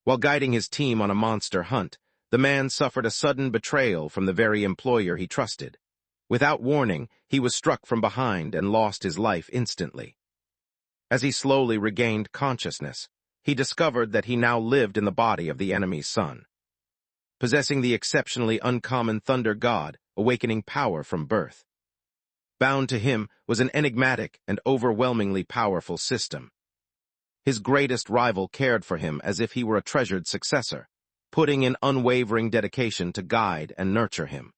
While guiding his team on a monster hunt, the man suffered a sudden betrayal from the very employer he trusted. Without warning, he was struck from behind and lost his life instantly. As he slowly regained consciousness, he discovered that he now lived in the body of the enemy's son, possessing the exceptionally uncommon Thunder God, awakening power from birth. Bound to him was an enigmatic and overwhelmingly powerful system. His greatest rival cared for him as if he were a treasured successor, putting in unwavering dedication to guide and nurture him.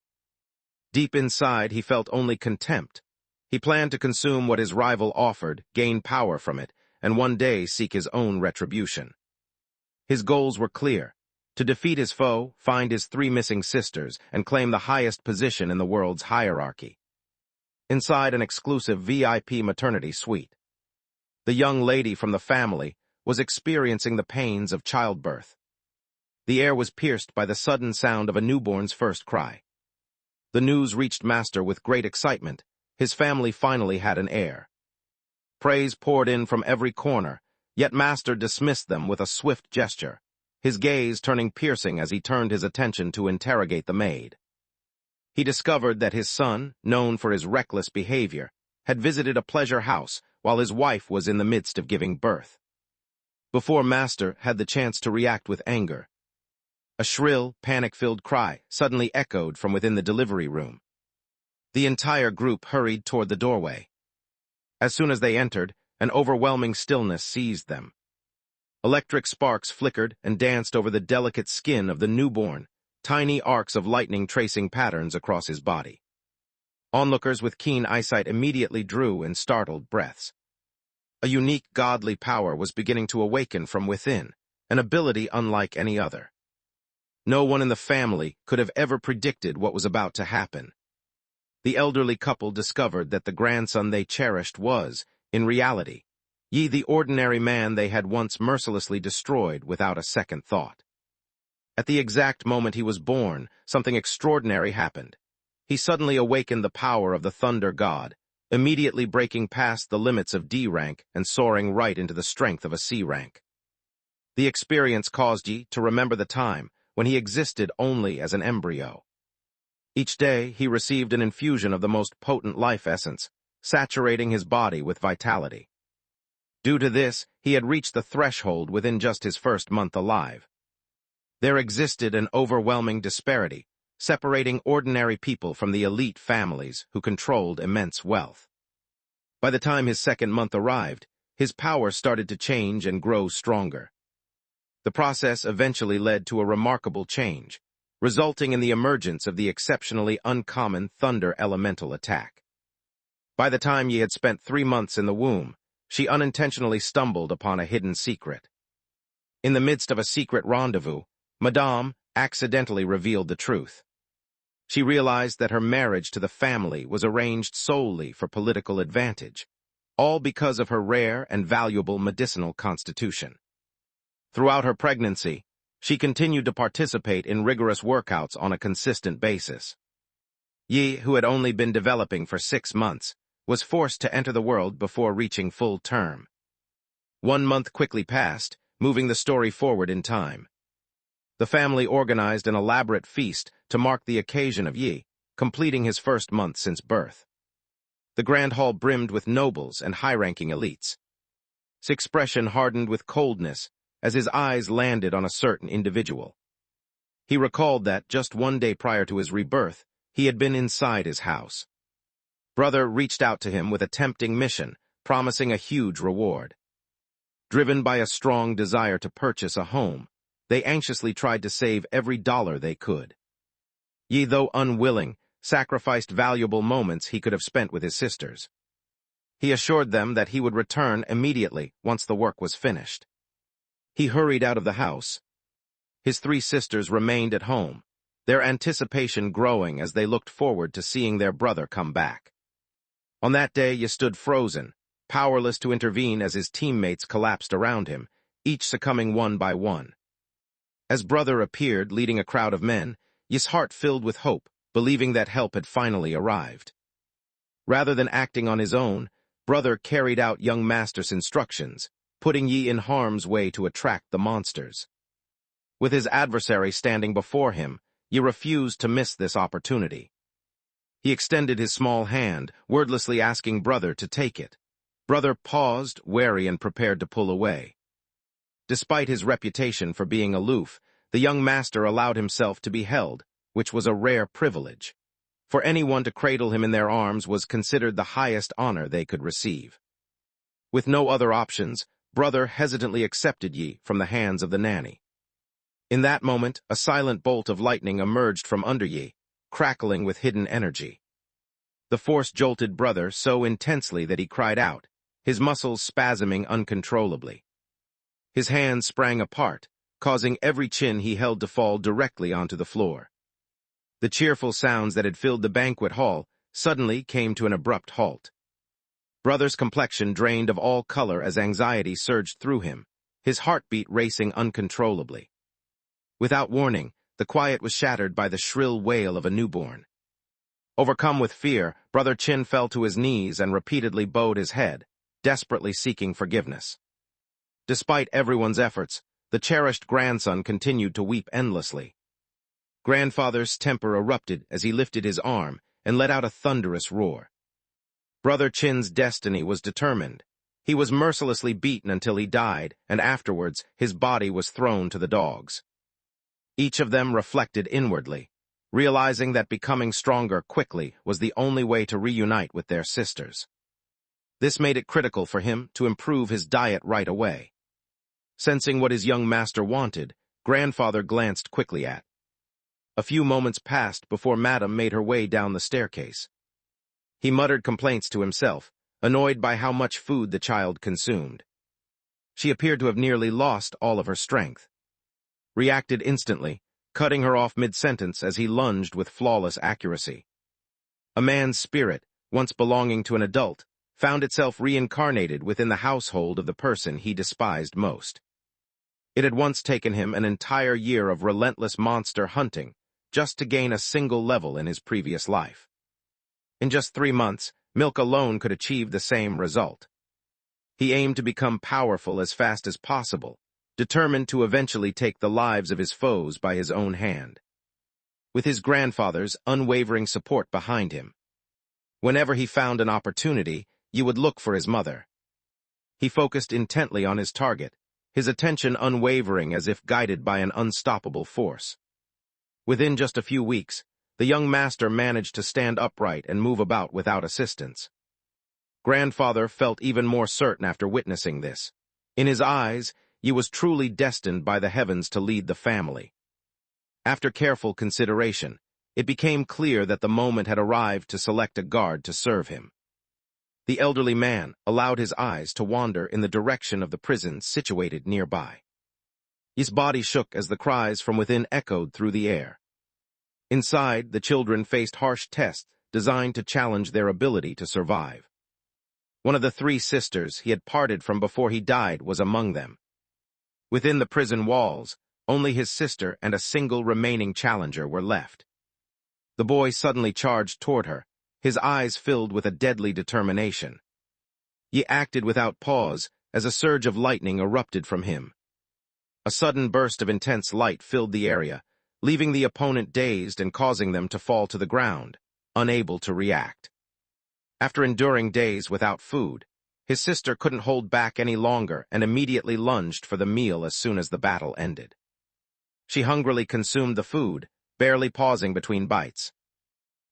Deep inside, he felt only contempt. He planned to consume what his rival offered, gain power from it, and one day seek his own retribution. His goals were clear: to defeat his foe, find his 3 missing sisters, and claim the highest position in the world's hierarchy. Inside an exclusive VIP maternity suite, the young lady from the family was experiencing the pains of childbirth. The air was pierced by the sudden sound of a newborn's first cry. The news reached Master with great excitement. His family finally had an heir. Praise poured in from every corner, yet Master dismissed them with a swift gesture, his gaze turning piercing as he turned his attention to interrogate the maid. He discovered that his son, known for his reckless behavior, had visited a pleasure house while his wife was in the midst of giving birth. Before Master had the chance to react with anger, a shrill, panic-filled cry suddenly echoed from within the delivery room. The entire group hurried toward the doorway. As soon as they entered, an overwhelming stillness seized them. Electric sparks flickered and danced over the delicate skin of the newborn, tiny arcs of lightning tracing patterns across his body. Onlookers with keen eyesight immediately drew in startled breaths. A unique godly power was beginning to awaken from within, an ability unlike any other. No one in the family could have ever predicted what was about to happen. The elderly couple discovered that the grandson they cherished was, in reality, Yi, the ordinary man they had once mercilessly destroyed without a second thought. At the exact moment he was born, something extraordinary happened. He suddenly awakened the power of the Thunder God, immediately breaking past the limits of D rank and soaring right into the strength of a C rank. The experience caused Yi to remember the time when he existed only as an embryo. Each day he received an infusion of the most potent life essence, saturating his body with vitality. Due to this, he had reached the threshold within just his first month alive. There existed an overwhelming disparity, separating ordinary people from the elite families who controlled immense wealth. By the time his second month arrived, his power started to change and grow stronger. The process eventually led to a remarkable change, resulting in the emergence of the exceptionally uncommon Thunder Elemental attack. By the time Yi had spent 3 months in the womb, she unintentionally stumbled upon a hidden secret. In the midst of a secret rendezvous, Madame accidentally revealed the truth. She realized that her marriage to the family was arranged solely for political advantage, all because of her rare and valuable medicinal constitution. Throughout her pregnancy, she continued to participate in rigorous workouts on a consistent basis. Yi, who had only been developing for 6 months, was forced to enter the world before reaching full term. 1 month quickly passed, moving the story forward in time. The family organized an elaborate feast to mark the occasion of Yi, completing his first month since birth. The grand hall brimmed with nobles and high-ranking elites. His expression hardened with coldness as his eyes landed on a certain individual. He recalled that, just 1 day prior to his rebirth, he had been inside his house. Brother reached out to him with a tempting mission, promising a huge reward. Driven by a strong desire to purchase a home, they anxiously tried to save every dollar they could. Yi, though unwilling, sacrificed valuable moments he could have spent with his sisters. He assured them that he would return immediately once the work was finished. He hurried out of the house. His 3 sisters remained at home, their anticipation growing as they looked forward to seeing their brother come back. On that day, Yi stood frozen, powerless to intervene as his teammates collapsed around him, each succumbing one by one. As brother appeared leading a crowd of men, Yi's heart filled with hope, believing that help had finally arrived. Rather than acting on his own, brother carried out young master's instructions, putting Yi in harm's way to attract the monsters. With his adversary standing before him, Yi refused to miss this opportunity. He extended his small hand, wordlessly asking Brother to take it. Brother paused, wary and prepared to pull away. Despite his reputation for being aloof, the young master allowed himself to be held, which was a rare privilege. For anyone to cradle him in their arms was considered the highest honor they could receive. With no other options, Brother hesitantly accepted Yi from the hands of the nanny. In that moment, a silent bolt of lightning emerged from under Yi, crackling with hidden energy. The force jolted Brother so intensely that he cried out, his muscles spasming uncontrollably. His hands sprang apart, causing every chin he held to fall directly onto the floor. The cheerful sounds that had filled the banquet hall suddenly came to an abrupt halt. Brother's complexion drained of all color as anxiety surged through him, his heartbeat racing uncontrollably. Without warning, the quiet was shattered by the shrill wail of a newborn. Overcome with fear, Brother Chin fell to his knees and repeatedly bowed his head, desperately seeking forgiveness. Despite everyone's efforts, the cherished grandson continued to weep endlessly. Grandfather's temper erupted as he lifted his arm and let out a thunderous roar. Brother Chin's destiny was determined. He was mercilessly beaten until he died, and afterwards his body was thrown to the dogs. Each of them reflected inwardly, realizing that becoming stronger quickly was the only way to reunite with their sisters. This made it critical for him to improve his diet right away. Sensing what his young master wanted, Grandfather glanced quickly at. A few moments passed before Madam made her way down the staircase. He muttered complaints to himself, annoyed by how much food the child consumed. She appeared to have nearly lost all of her strength. Reacted instantly, cutting her off mid-sentence as he lunged with flawless accuracy. A man's spirit, once belonging to an adult, found itself reincarnated within the household of the person he despised most. It had once taken him an entire year of relentless monster hunting just to gain a single level in his previous life. In just 3 months, Milk alone could achieve the same result. He aimed to become powerful as fast as possible, determined to eventually take the lives of his foes by his own hand. With his grandfather's unwavering support behind him. Whenever he found an opportunity, he would look for his mother. He focused intently on his target, his attention unwavering as if guided by an unstoppable force. Within just a few weeks, the young master managed to stand upright and move about without assistance. Grandfather felt even more certain after witnessing this. In his eyes, he was truly destined by the heavens to lead the family. After careful consideration, it became clear that the moment had arrived to select a guard to serve him. The elderly man allowed his eyes to wander in the direction of the prison situated nearby. His body shook as the cries from within echoed through the air. Inside, the children faced harsh tests designed to challenge their ability to survive. One of the 3 sisters he had parted from before he died was among them. Within the prison walls, only his sister and a single remaining challenger were left. The boy suddenly charged toward her, his eyes filled with a deadly determination. He acted without pause as a surge of lightning erupted from him. A sudden burst of intense light filled the area, leaving the opponent dazed and causing them to fall to the ground, unable to react. After enduring days without food, his sister couldn't hold back any longer and immediately lunged for the meal as soon as the battle ended. She hungrily consumed the food, barely pausing between bites.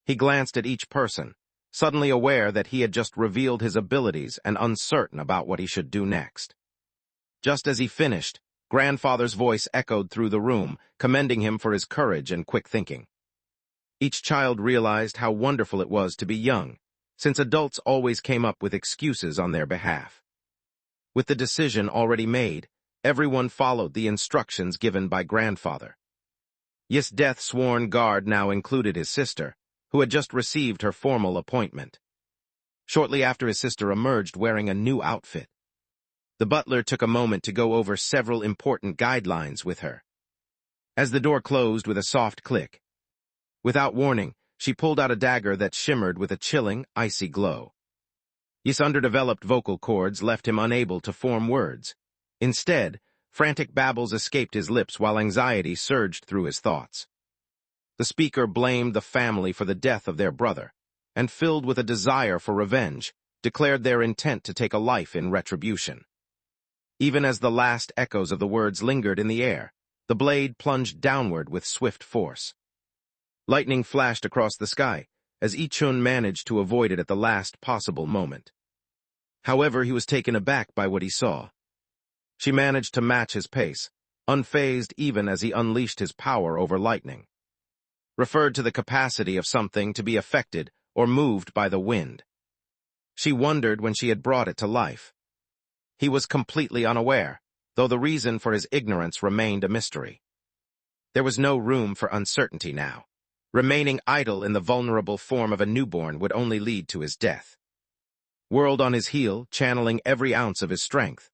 He glanced at each person, suddenly aware that he had just revealed his abilities and uncertain about what he should do next. Just as he finished, Grandfather's voice echoed through the room, commending him for his courage and quick thinking. Each child realized how wonderful it was to be young, since adults always came up with excuses on their behalf. With the decision already made, everyone followed the instructions given by Grandfather. Yi's death-sworn guard now included his sister, who had just received her formal appointment. Shortly after, his sister emerged wearing a new outfit. The butler took a moment to go over several important guidelines with her. As the door closed with a soft click, without warning, she pulled out a dagger that shimmered with a chilling, icy glow. Yi's underdeveloped vocal cords left him unable to form words. Instead, Frantic babbles escaped his lips while anxiety surged through his thoughts. The speaker blamed the family for the death of their brother, and filled with a desire for revenge, declared their intent to take a life in retribution. Even as the last echoes of the words lingered in the air, the blade plunged downward with swift force. Lightning flashed across the sky, as Ichun managed to avoid it at the last possible moment. However, he was taken aback by what he saw. She managed to match his pace, unfazed even as he unleashed his power over lightning. Referred to the capacity of something to be affected or moved by the wind. She wondered when she had brought it to life. He was completely unaware, though the reason for his ignorance remained a mystery. There was no room for uncertainty now. Remaining idle in the vulnerable form of a newborn would only lead to his death. Whirled on his heel, channeling every ounce of his strength,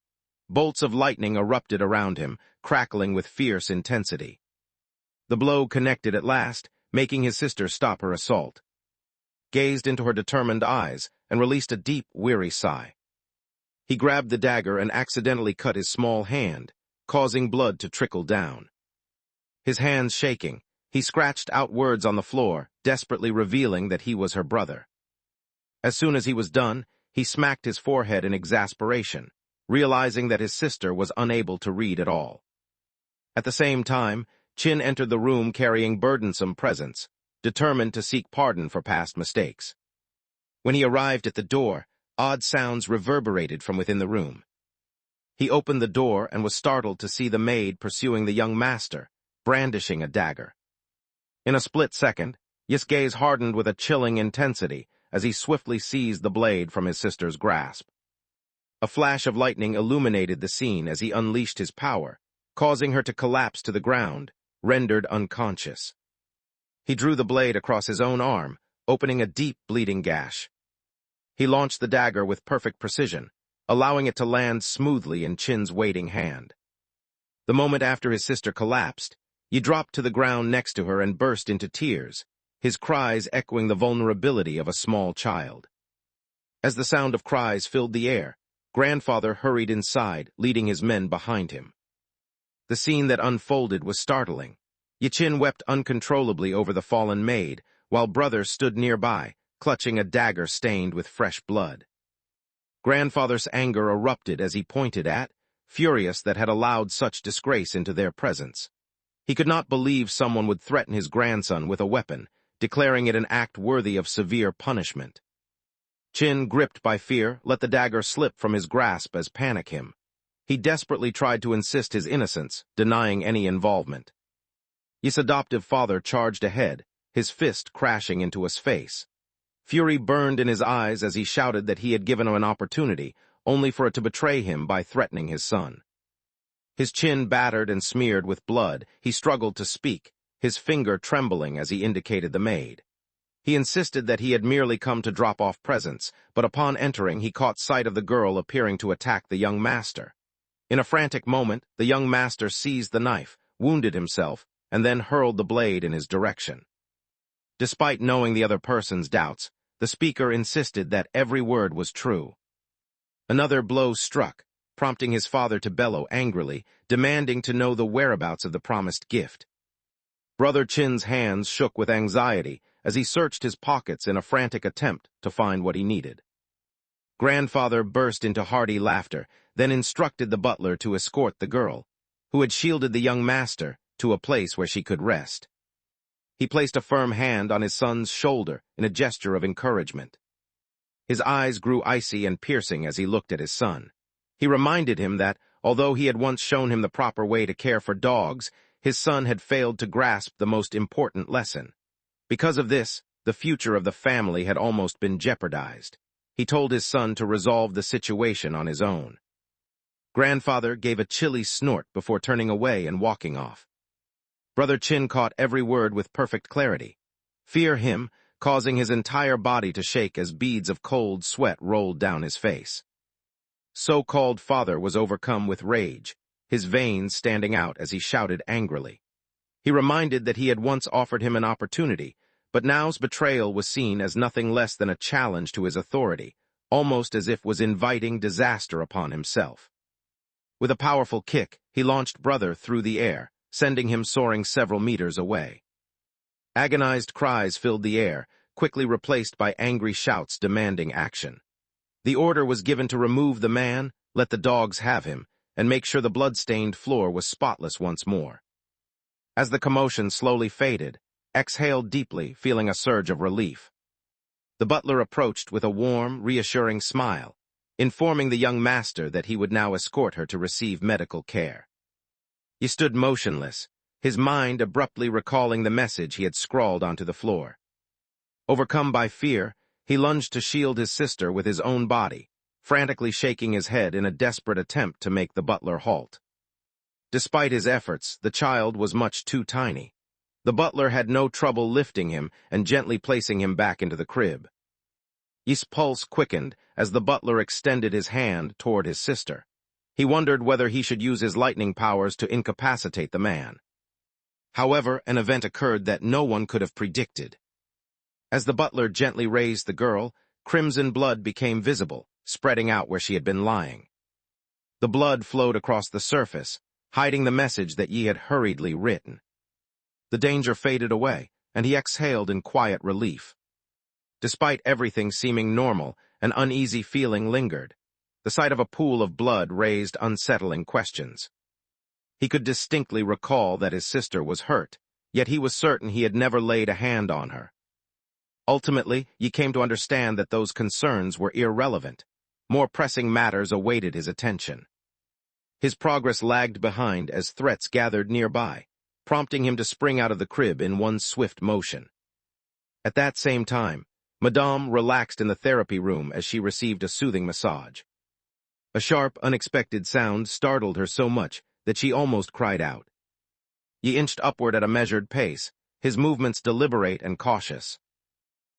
bolts of lightning erupted around him, crackling with fierce intensity. The blow connected at last, making his sister stop her assault. Gazed into her determined eyes and released a deep, weary sigh. He grabbed the dagger and accidentally cut his small hand, causing blood to trickle down. His hands shaking, he scratched out words on the floor, desperately revealing that he was her brother. As soon as he was done, he smacked his forehead in exasperation, realizing that his sister was unable to read at all. At the same time, Chin entered the room carrying burdensome presents, determined to seek pardon for past mistakes. When he arrived at the door, odd sounds reverberated from within the room. He opened the door and was startled to see the maid pursuing the young master, brandishing a dagger. In a split second, his gaze hardened with a chilling intensity as he swiftly seized the blade from his sister's grasp. A flash of lightning illuminated the scene as he unleashed his power, causing her to collapse to the ground, rendered unconscious. He drew the blade across his own arm, opening a deep, bleeding gash. He launched the dagger with perfect precision, allowing it to land smoothly in Chin's waiting hand. The moment after his sister collapsed, he dropped to the ground next to her and burst into tears, his cries echoing the vulnerability of a small child. As the sound of cries filled the air, Grandfather hurried inside, leading his men behind him. The scene that unfolded was startling. Yichin wept uncontrollably over the fallen maid, while Brother stood nearby, clutching a dagger stained with fresh blood. Grandfather's anger erupted as he pointed at, furious that had allowed such disgrace into their presence. He could not believe someone would threaten his grandson with a weapon, declaring it an act worthy of severe punishment. Chin, gripped by fear, let the dagger slip from his grasp as panic him. He desperately tried to insist his innocence, denying any involvement. His adoptive father charged ahead, his fist crashing into his face. Fury burned in his eyes as he shouted that he had given him an opportunity, only for it to betray him by threatening his son. His chin battered and smeared with blood, he struggled to speak, his finger trembling as he indicated the maid. He insisted that he had merely come to drop off presents, but upon entering he caught sight of the girl appearing to attack the young master. In a frantic moment, the young master seized the knife, wounded himself, and then hurled the blade in his direction. Despite knowing the other person's doubts, the speaker insisted that every word was true. Another blow struck, prompting his father to bellow angrily, demanding to know the whereabouts of the promised gift. Brother Chin's hands shook with anxiety as he searched his pockets in a frantic attempt to find what he needed. Grandfather burst into hearty laughter, then instructed the butler to escort the girl, who had shielded the young master, to a place where she could rest. He placed a firm hand on his son's shoulder in a gesture of encouragement. His eyes grew icy and piercing as he looked at his son. He reminded him that, although he had once shown him the proper way to care for dogs, his son had failed to grasp the most important lesson. Because of this, the future of the family had almost been jeopardized. He told his son to resolve the situation on his own. Grandfather gave a chilly snort before turning away and walking off. Brother Chin caught every word with perfect clarity. Fear him, causing his entire body to shake as beads of cold sweat rolled down his face. So-called father was overcome with rage, his veins standing out as he shouted angrily. He reminded that he had once offered him an opportunity, but now's betrayal was seen as nothing less than a challenge to his authority, almost as if was inviting disaster upon himself. With a powerful kick, he launched brother through the air, sending him soaring several meters away. Agonized cries filled the air, quickly replaced by angry shouts demanding action. The order was given to remove the man, let the dogs have him, and make sure the blood-stained floor was spotless once more. As the commotion slowly faded, exhaled deeply, feeling a surge of relief. The butler approached with a warm, reassuring smile, informing the young master that he would now escort her to receive medical care. He stood motionless, his mind abruptly recalling the message he had scrawled onto the floor. Overcome by fear, he lunged to shield his sister with his own body, frantically shaking his head in a desperate attempt to make the butler halt. Despite his efforts, the child was much too tiny. The butler had no trouble lifting him and gently placing him back into the crib. His pulse quickened as the butler extended his hand toward his sister. He wondered whether he should use his lightning powers to incapacitate the man. However, an event occurred that no one could have predicted. As the butler gently raised the girl, crimson blood became visible, spreading out where she had been lying. The blood flowed across the surface, hiding the message that Yi had hurriedly written. The danger faded away, and he exhaled in quiet relief. Despite everything seeming normal, an uneasy feeling lingered. The sight of a pool of blood raised unsettling questions. He could distinctly recall that his sister was hurt, yet he was certain he had never laid a hand on her. Ultimately, he came to understand that those concerns were irrelevant. More pressing matters awaited his attention. His progress lagged behind as threats gathered nearby, prompting him to spring out of the crib in one swift motion. At that same time, Madame relaxed in the therapy room as she received a soothing massage. A sharp, unexpected sound startled her so much that she almost cried out. He inched upward at a measured pace, his movements deliberate and cautious.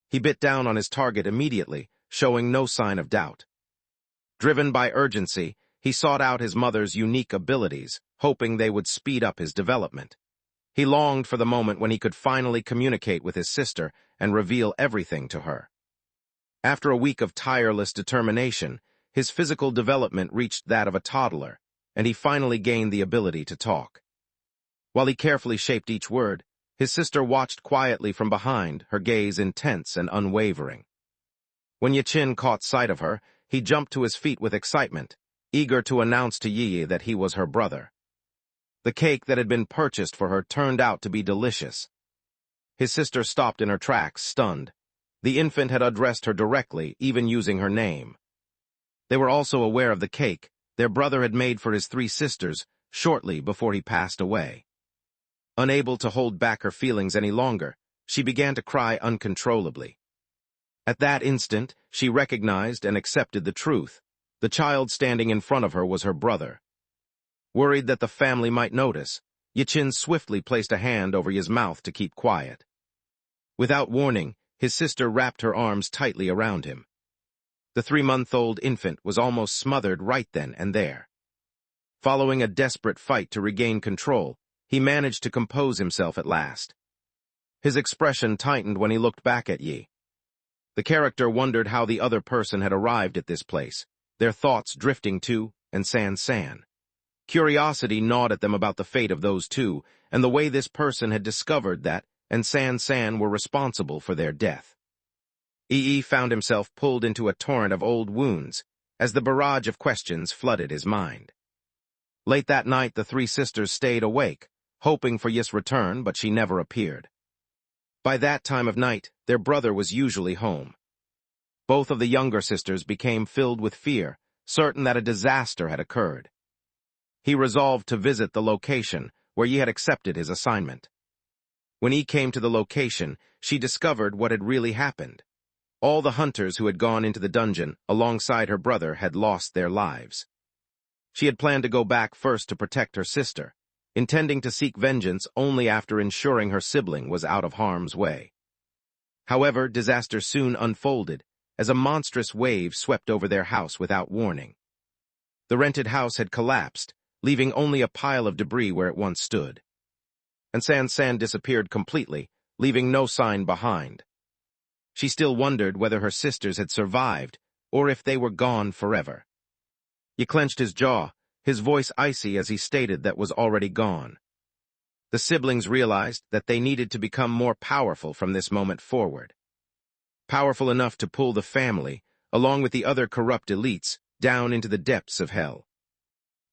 He bit down on his target immediately, showing no sign of doubt. Driven by urgency, he sought out his mother's unique abilities, hoping they would speed up his development. He longed for the moment when he could finally communicate with his sister and reveal everything to her. After a week of tireless determination, his physical development reached that of a toddler, and he finally gained the ability to talk. While he carefully shaped each word, his sister watched quietly from behind, her gaze intense and unwavering. When Yichin caught sight of her, he jumped to his feet with excitement, eager to announce to Yi that he was her brother. The cake that had been purchased for her turned out to be delicious. His sister stopped in her tracks, stunned. The infant had addressed her directly, even using her name. They were also aware of the cake their brother had made for his three sisters shortly before he passed away. Unable to hold back her feelings any longer, she began to cry uncontrollably. At that instant, she recognized and accepted the truth. The child standing in front of her was her brother. Worried that the family might notice, Yichin swiftly placed a hand over his mouth to keep quiet. Without warning, his sister wrapped her arms tightly around him. The 3-month-old infant was almost smothered right then and there. Following a desperate fight to regain control, he managed to compose himself at last. His expression tightened when he looked back at Yi. The character wondered how the other person had arrived at this place, their thoughts drifting to and San. Curiosity gnawed at them about the fate of those two and the way this person had discovered that and San were responsible for their death. Yi found himself pulled into a torrent of old wounds as the barrage of questions flooded his mind. Late that night, the three sisters stayed awake, hoping for Yi's return, but she never appeared. By that time of night, their brother was usually home. Both of the younger sisters became filled with fear, certain that a disaster had occurred. He resolved to visit the location where Yi had accepted his assignment. When Yi came to the location, she discovered what had really happened. All the hunters who had gone into the dungeon alongside her brother had lost their lives. She had planned to go back first to protect her sister, intending to seek vengeance only after ensuring her sibling was out of harm's way. However, disaster soon unfolded as a monstrous wave swept over their house without warning. The rented house had collapsed, leaving only a pile of debris where it once stood. And San disappeared completely, leaving no sign behind. She still wondered whether her sisters had survived or if they were gone forever. He clenched his jaw, his voice icy as he stated that was already gone. The siblings realized that they needed to become more powerful from this moment forward. Powerful enough to pull the family, along with the other corrupt elites, down into the depths of hell.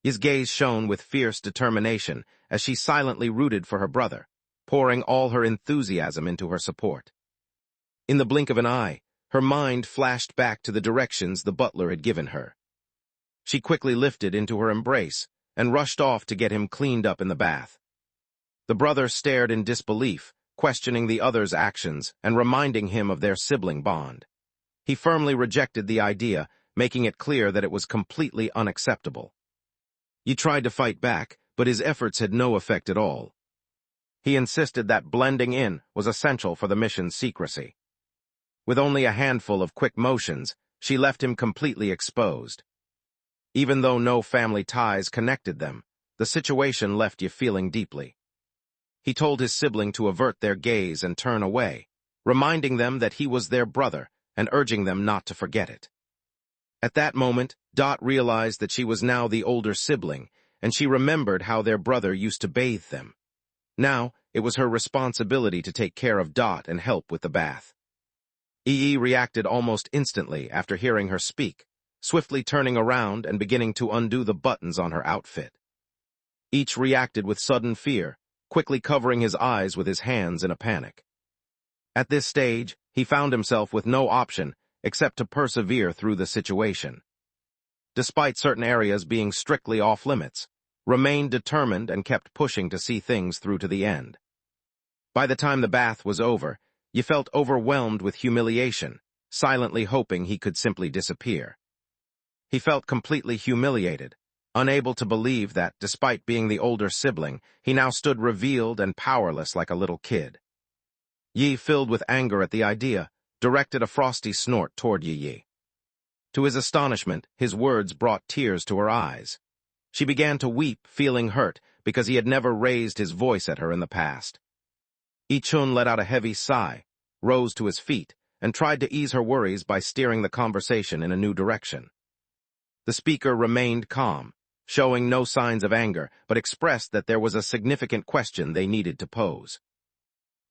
His gaze shone with fierce determination as she silently rooted for her brother, pouring all her enthusiasm into her support. In the blink of an eye, her mind flashed back to the directions the butler had given her. She quickly lifted into her embrace and rushed off to get him cleaned up in the bath. The brother stared in disbelief, questioning the other's actions and reminding him of their sibling bond. He firmly rejected the idea, making it clear that it was completely unacceptable. He tried to fight back, but his efforts had no effect at all. He insisted that blending in was essential for the mission's secrecy. With only a handful of quick motions, she left him completely exposed. Even though no family ties connected them, the situation left Yi feeling deeply. He told his sibling to avert their gaze and turn away, reminding them that he was their brother and urging them not to forget it. At that moment, Dot realized that she was now the older sibling, and she remembered how their brother used to bathe them. Now, it was her responsibility to take care of Dot and help with the bath. Yi reacted almost instantly after hearing her speak, swiftly turning around and beginning to undo the buttons on her outfit. Each reacted with sudden fear, quickly covering his eyes with his hands in a panic. At this stage, he found himself with no option except to persevere through the situation. Despite certain areas being strictly off-limits, remained determined and kept pushing to see things through to the end. By the time the bath was over, Yi felt overwhelmed with humiliation, silently hoping he could simply disappear. He felt completely humiliated, unable to believe that, despite being the older sibling, he now stood revealed and powerless like a little kid. Yi, filled with anger at the idea, directed a frosty snort toward Yi. To his astonishment, his words brought tears to her eyes. She began to weep, feeling hurt, because he had never raised his voice at her in the past. Yi-chun let out a heavy sigh, rose to his feet, and tried to ease her worries by steering the conversation in a new direction. The speaker remained calm, showing no signs of anger, but expressed that there was a significant question they needed to pose.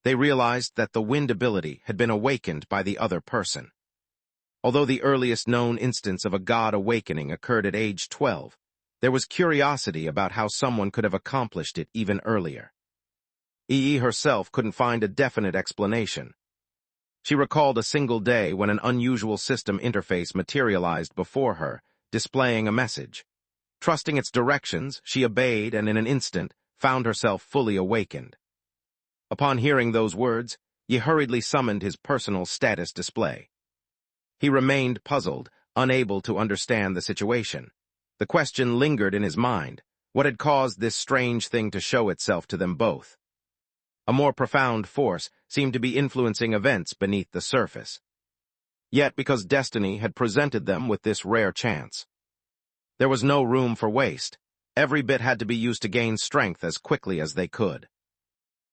They realized that the wind ability had been awakened by the other person. Although the earliest known instance of a god awakening occurred at age 12, there was curiosity about how someone could have accomplished it even earlier. Yi herself couldn't find a definite explanation. She recalled a single day when an unusual system interface materialized before her, displaying a message. Trusting its directions, she obeyed and in an instant found herself fully awakened. Upon hearing those words, Yi hurriedly summoned his personal status display. He remained puzzled, unable to understand the situation. The question lingered in his mind: what had caused this strange thing to show itself to them both? A more profound force seemed to be influencing events beneath the surface. Yet, because destiny had presented them with this rare chance, there was no room for waste. Every bit had to be used to gain strength as quickly as they could.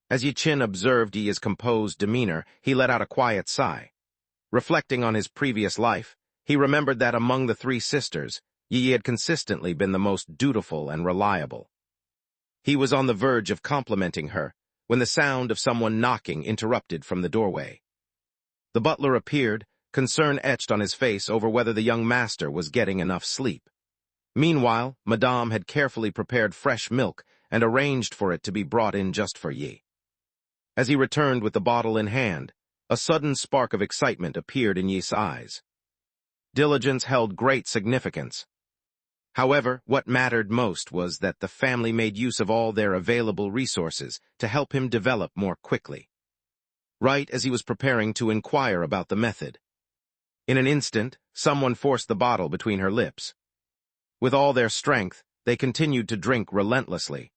As Yi-chin observed Yi's composed demeanor, he let out a quiet sigh. Reflecting on his previous life, he remembered that among the three sisters, Yi had consistently been the most dutiful and reliable. He was on the verge of complimenting her when the sound of someone knocking interrupted from the doorway. The butler appeared, concern etched on his face over whether the young master was getting enough sleep. Meanwhile, Madame had carefully prepared fresh milk and arranged for it to be brought in just for Yi. As he returned with the bottle in hand, a sudden spark of excitement appeared in Yi's eyes. Diligence held great significance. However, what mattered most was that the family made use of all their available resources to help him develop more quickly. Right as he was preparing to inquire about the method, in an instant, someone forced the bottle between her lips. With all their strength, they continued to drink relentlessly.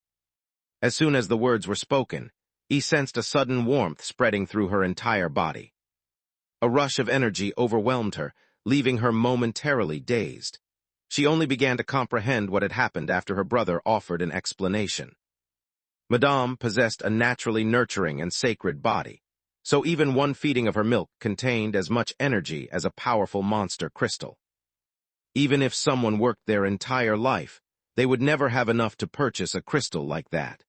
As soon as the words were spoken, he sensed a sudden warmth spreading through her entire body. A rush of energy overwhelmed her, leaving her momentarily dazed. She only began to comprehend what had happened after her brother offered an explanation. Madame possessed a naturally nurturing and sacred body, so even one feeding of her milk contained as much energy as a powerful monster crystal. Even if someone worked their entire life, they would never have enough to purchase a crystal like that.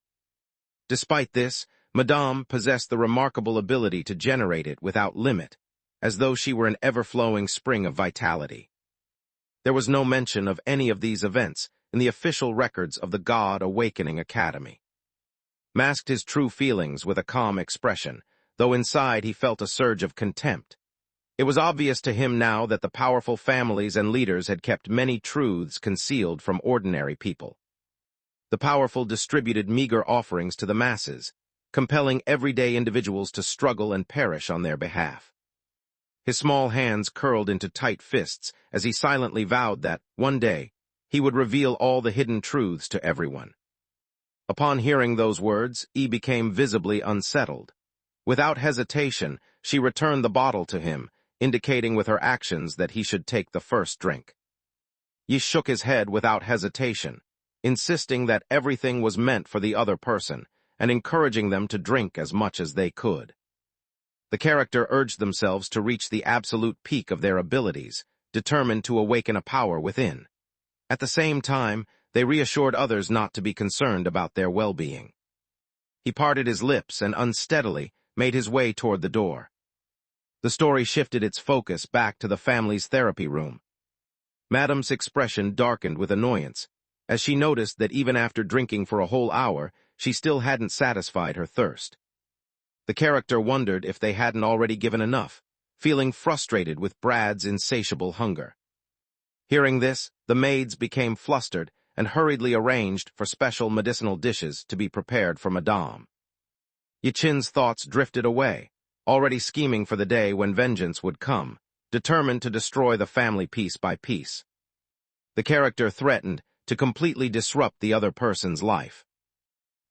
Despite this, Madame possessed the remarkable ability to generate it without limit, as though she were an ever-flowing spring of vitality. There was no mention of any of these events in the official records of the God Awakening Academy. Masked his true feelings with a calm expression, though inside he felt a surge of contempt. It was obvious to him now that the powerful families and leaders had kept many truths concealed from ordinary people. The powerful distributed meager offerings to the masses, compelling everyday individuals to struggle and perish on their behalf. His small hands curled into tight fists as he silently vowed that, one day, he would reveal all the hidden truths to everyone. Upon hearing those words, Yi became visibly unsettled. Without hesitation, she returned the bottle to him, indicating with her actions that he should take the first drink. Yi shook his head without hesitation, insisting that everything was meant for the other person, and encouraging them to drink as much as they could. The character urged themselves to reach the absolute peak of their abilities, determined to awaken a power within. At the same time, they reassured others not to be concerned about their well-being. He parted his lips and unsteadily made his way toward the door. The story shifted its focus back to the family's therapy room. Madame's expression darkened with annoyance, as she noticed that even after drinking for a whole hour, she still hadn't satisfied her thirst. The character wondered if they hadn't already given enough, feeling frustrated with Brad's insatiable hunger. Hearing this, the maids became flustered and hurriedly arranged for special medicinal dishes to be prepared for Madame. Yichin's thoughts drifted away, already scheming for the day when vengeance would come, determined to destroy the family piece by piece. The character threatened to completely disrupt the other person's life.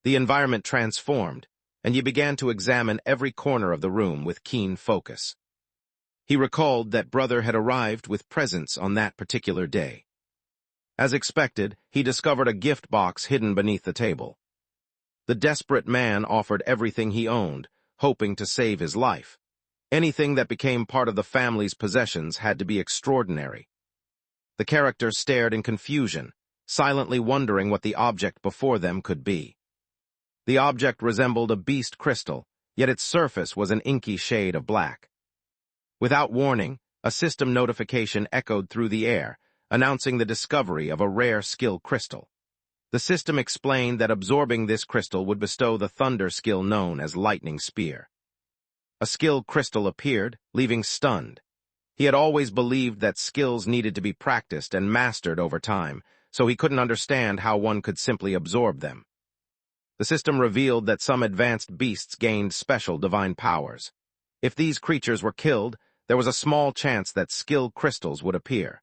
The environment transformed, and Yi began to examine every corner of the room with keen focus. He recalled that brother had arrived with presents on that particular day. As expected, he discovered a gift box hidden beneath the table. The desperate man offered everything he owned, hoping to save his life. Anything that became part of the family's possessions had to be extraordinary. The character stared in confusion, silently wondering what the object before them could be. The object resembled a beast crystal, yet its surface was an inky shade of black. Without warning, a system notification echoed through the air, announcing the discovery of a rare skill crystal. The system explained that absorbing this crystal would bestow the thunder skill known as Lightning Spear. A skill crystal appeared, leaving stunned. He had always believed that skills needed to be practiced and mastered over time, so he couldn't understand how one could simply absorb them. The system revealed that some advanced beasts gained special divine powers. If these creatures were killed, there was a small chance that skill crystals would appear.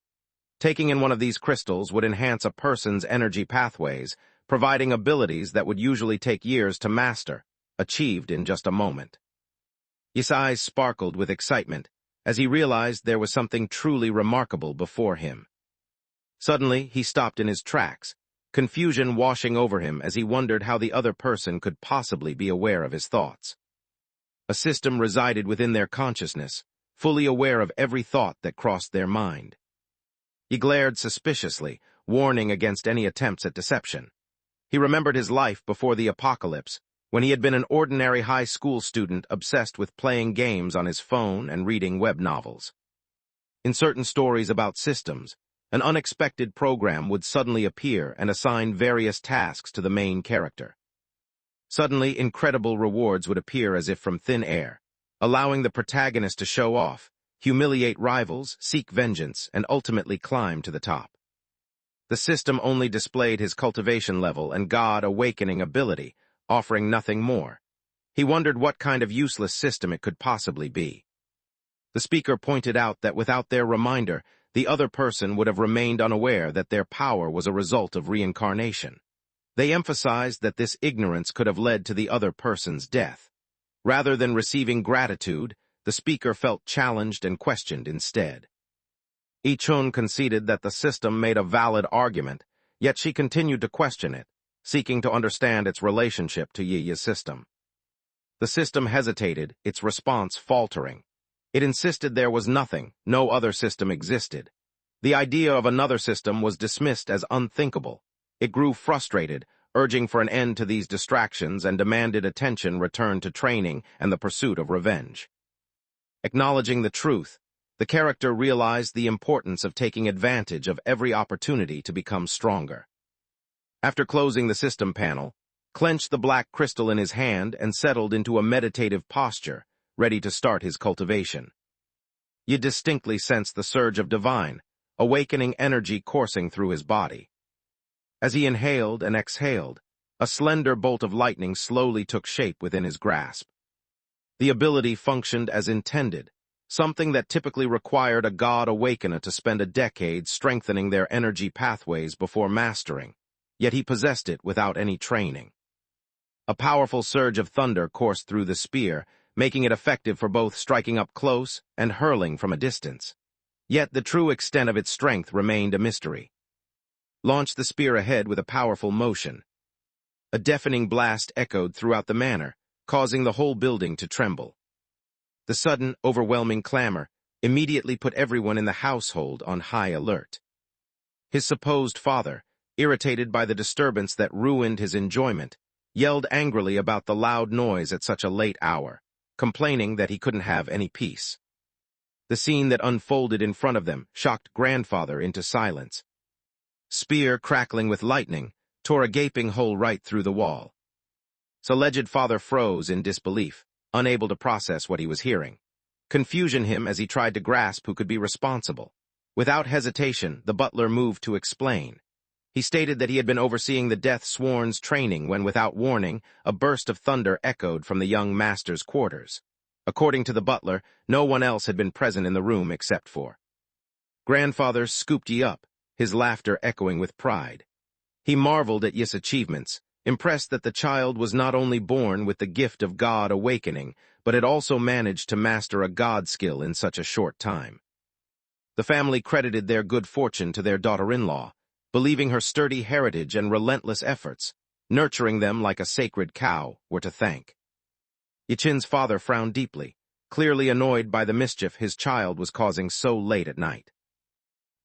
Taking in one of these crystals would enhance a person's energy pathways, providing abilities that would usually take years to master, achieved in just a moment. His eyes sparkled with excitement as he realized there was something truly remarkable before him. Suddenly, he stopped in his tracks, confusion washing over him as he wondered how the other person could possibly be aware of his thoughts. A system resided within their consciousness, fully aware of every thought that crossed their mind. He glared suspiciously, warning against any attempts at deception. He remembered his life before the apocalypse, when he had been an ordinary high school student obsessed with playing games on his phone and reading web novels. In certain stories about systems, an unexpected program would suddenly appear and assign various tasks to the main character. Suddenly, incredible rewards would appear as if from thin air, allowing the protagonist to show off, humiliate rivals, seek vengeance, and ultimately climb to the top. The system only displayed his cultivation level and God awakening ability, offering nothing more. He wondered what kind of useless system it could possibly be. The speaker pointed out that without their reminder, the other person would have remained unaware that their power was a result of reincarnation. They emphasized that this ignorance could have led to the other person's death. Rather than receiving gratitude, the speaker felt challenged and questioned instead. Ichun conceded that the system made a valid argument, yet she continued to question it, seeking to understand its relationship to Yi's system. The system hesitated, its response faltering. It insisted there was nothing, no other system existed. The idea of another system was dismissed as unthinkable. It grew frustrated, urging for an end to these distractions and demanded attention returned to training and the pursuit of revenge. Acknowledging the truth, the character realized the importance of taking advantage of every opportunity to become stronger. After closing the system panel, clenched the black crystal in his hand and settled into a meditative posture, ready to start his cultivation. You distinctly sensed the surge of divine, awakening energy coursing through his body. As he inhaled and exhaled, a slender bolt of lightning slowly took shape within his grasp. The ability functioned as intended, something that typically required a god awakener to spend a decade strengthening their energy pathways before mastering, yet he possessed it without any training. A powerful surge of thunder coursed through the spear, making it effective for both striking up close and hurling from a distance. Yet the true extent of its strength remained a mystery. Launched the spear ahead with a powerful motion. A deafening blast echoed throughout the manor, causing the whole building to tremble. The sudden, overwhelming clamor immediately put everyone in the household on high alert. His supposed father, irritated by the disturbance that ruined his enjoyment, yelled angrily about the loud noise at such a late hour, complaining that he couldn't have any peace. The scene that unfolded in front of them shocked grandfather into silence. Spear crackling with lightning tore a gaping hole right through the wall. Alleged father froze in disbelief, unable to process what he was hearing. Confusion him as he tried to grasp who could be responsible. Without hesitation, the butler moved to explain. He stated that he had been overseeing the Death Sworn's training when, without warning, a burst of thunder echoed from the young master's quarters. According to the butler, no one else had been present in the room except for. Grandfather scooped Yi up, his laughter echoing with pride. He marveled at Yi's achievements, impressed that the child was not only born with the gift of God awakening, but had also managed to master a God skill in such a short time. The family credited their good fortune to their daughter-in-law, believing her sturdy heritage and relentless efforts, nurturing them like a sacred cow, were to thank. Yichin's father frowned deeply, clearly annoyed by the mischief his child was causing so late at night.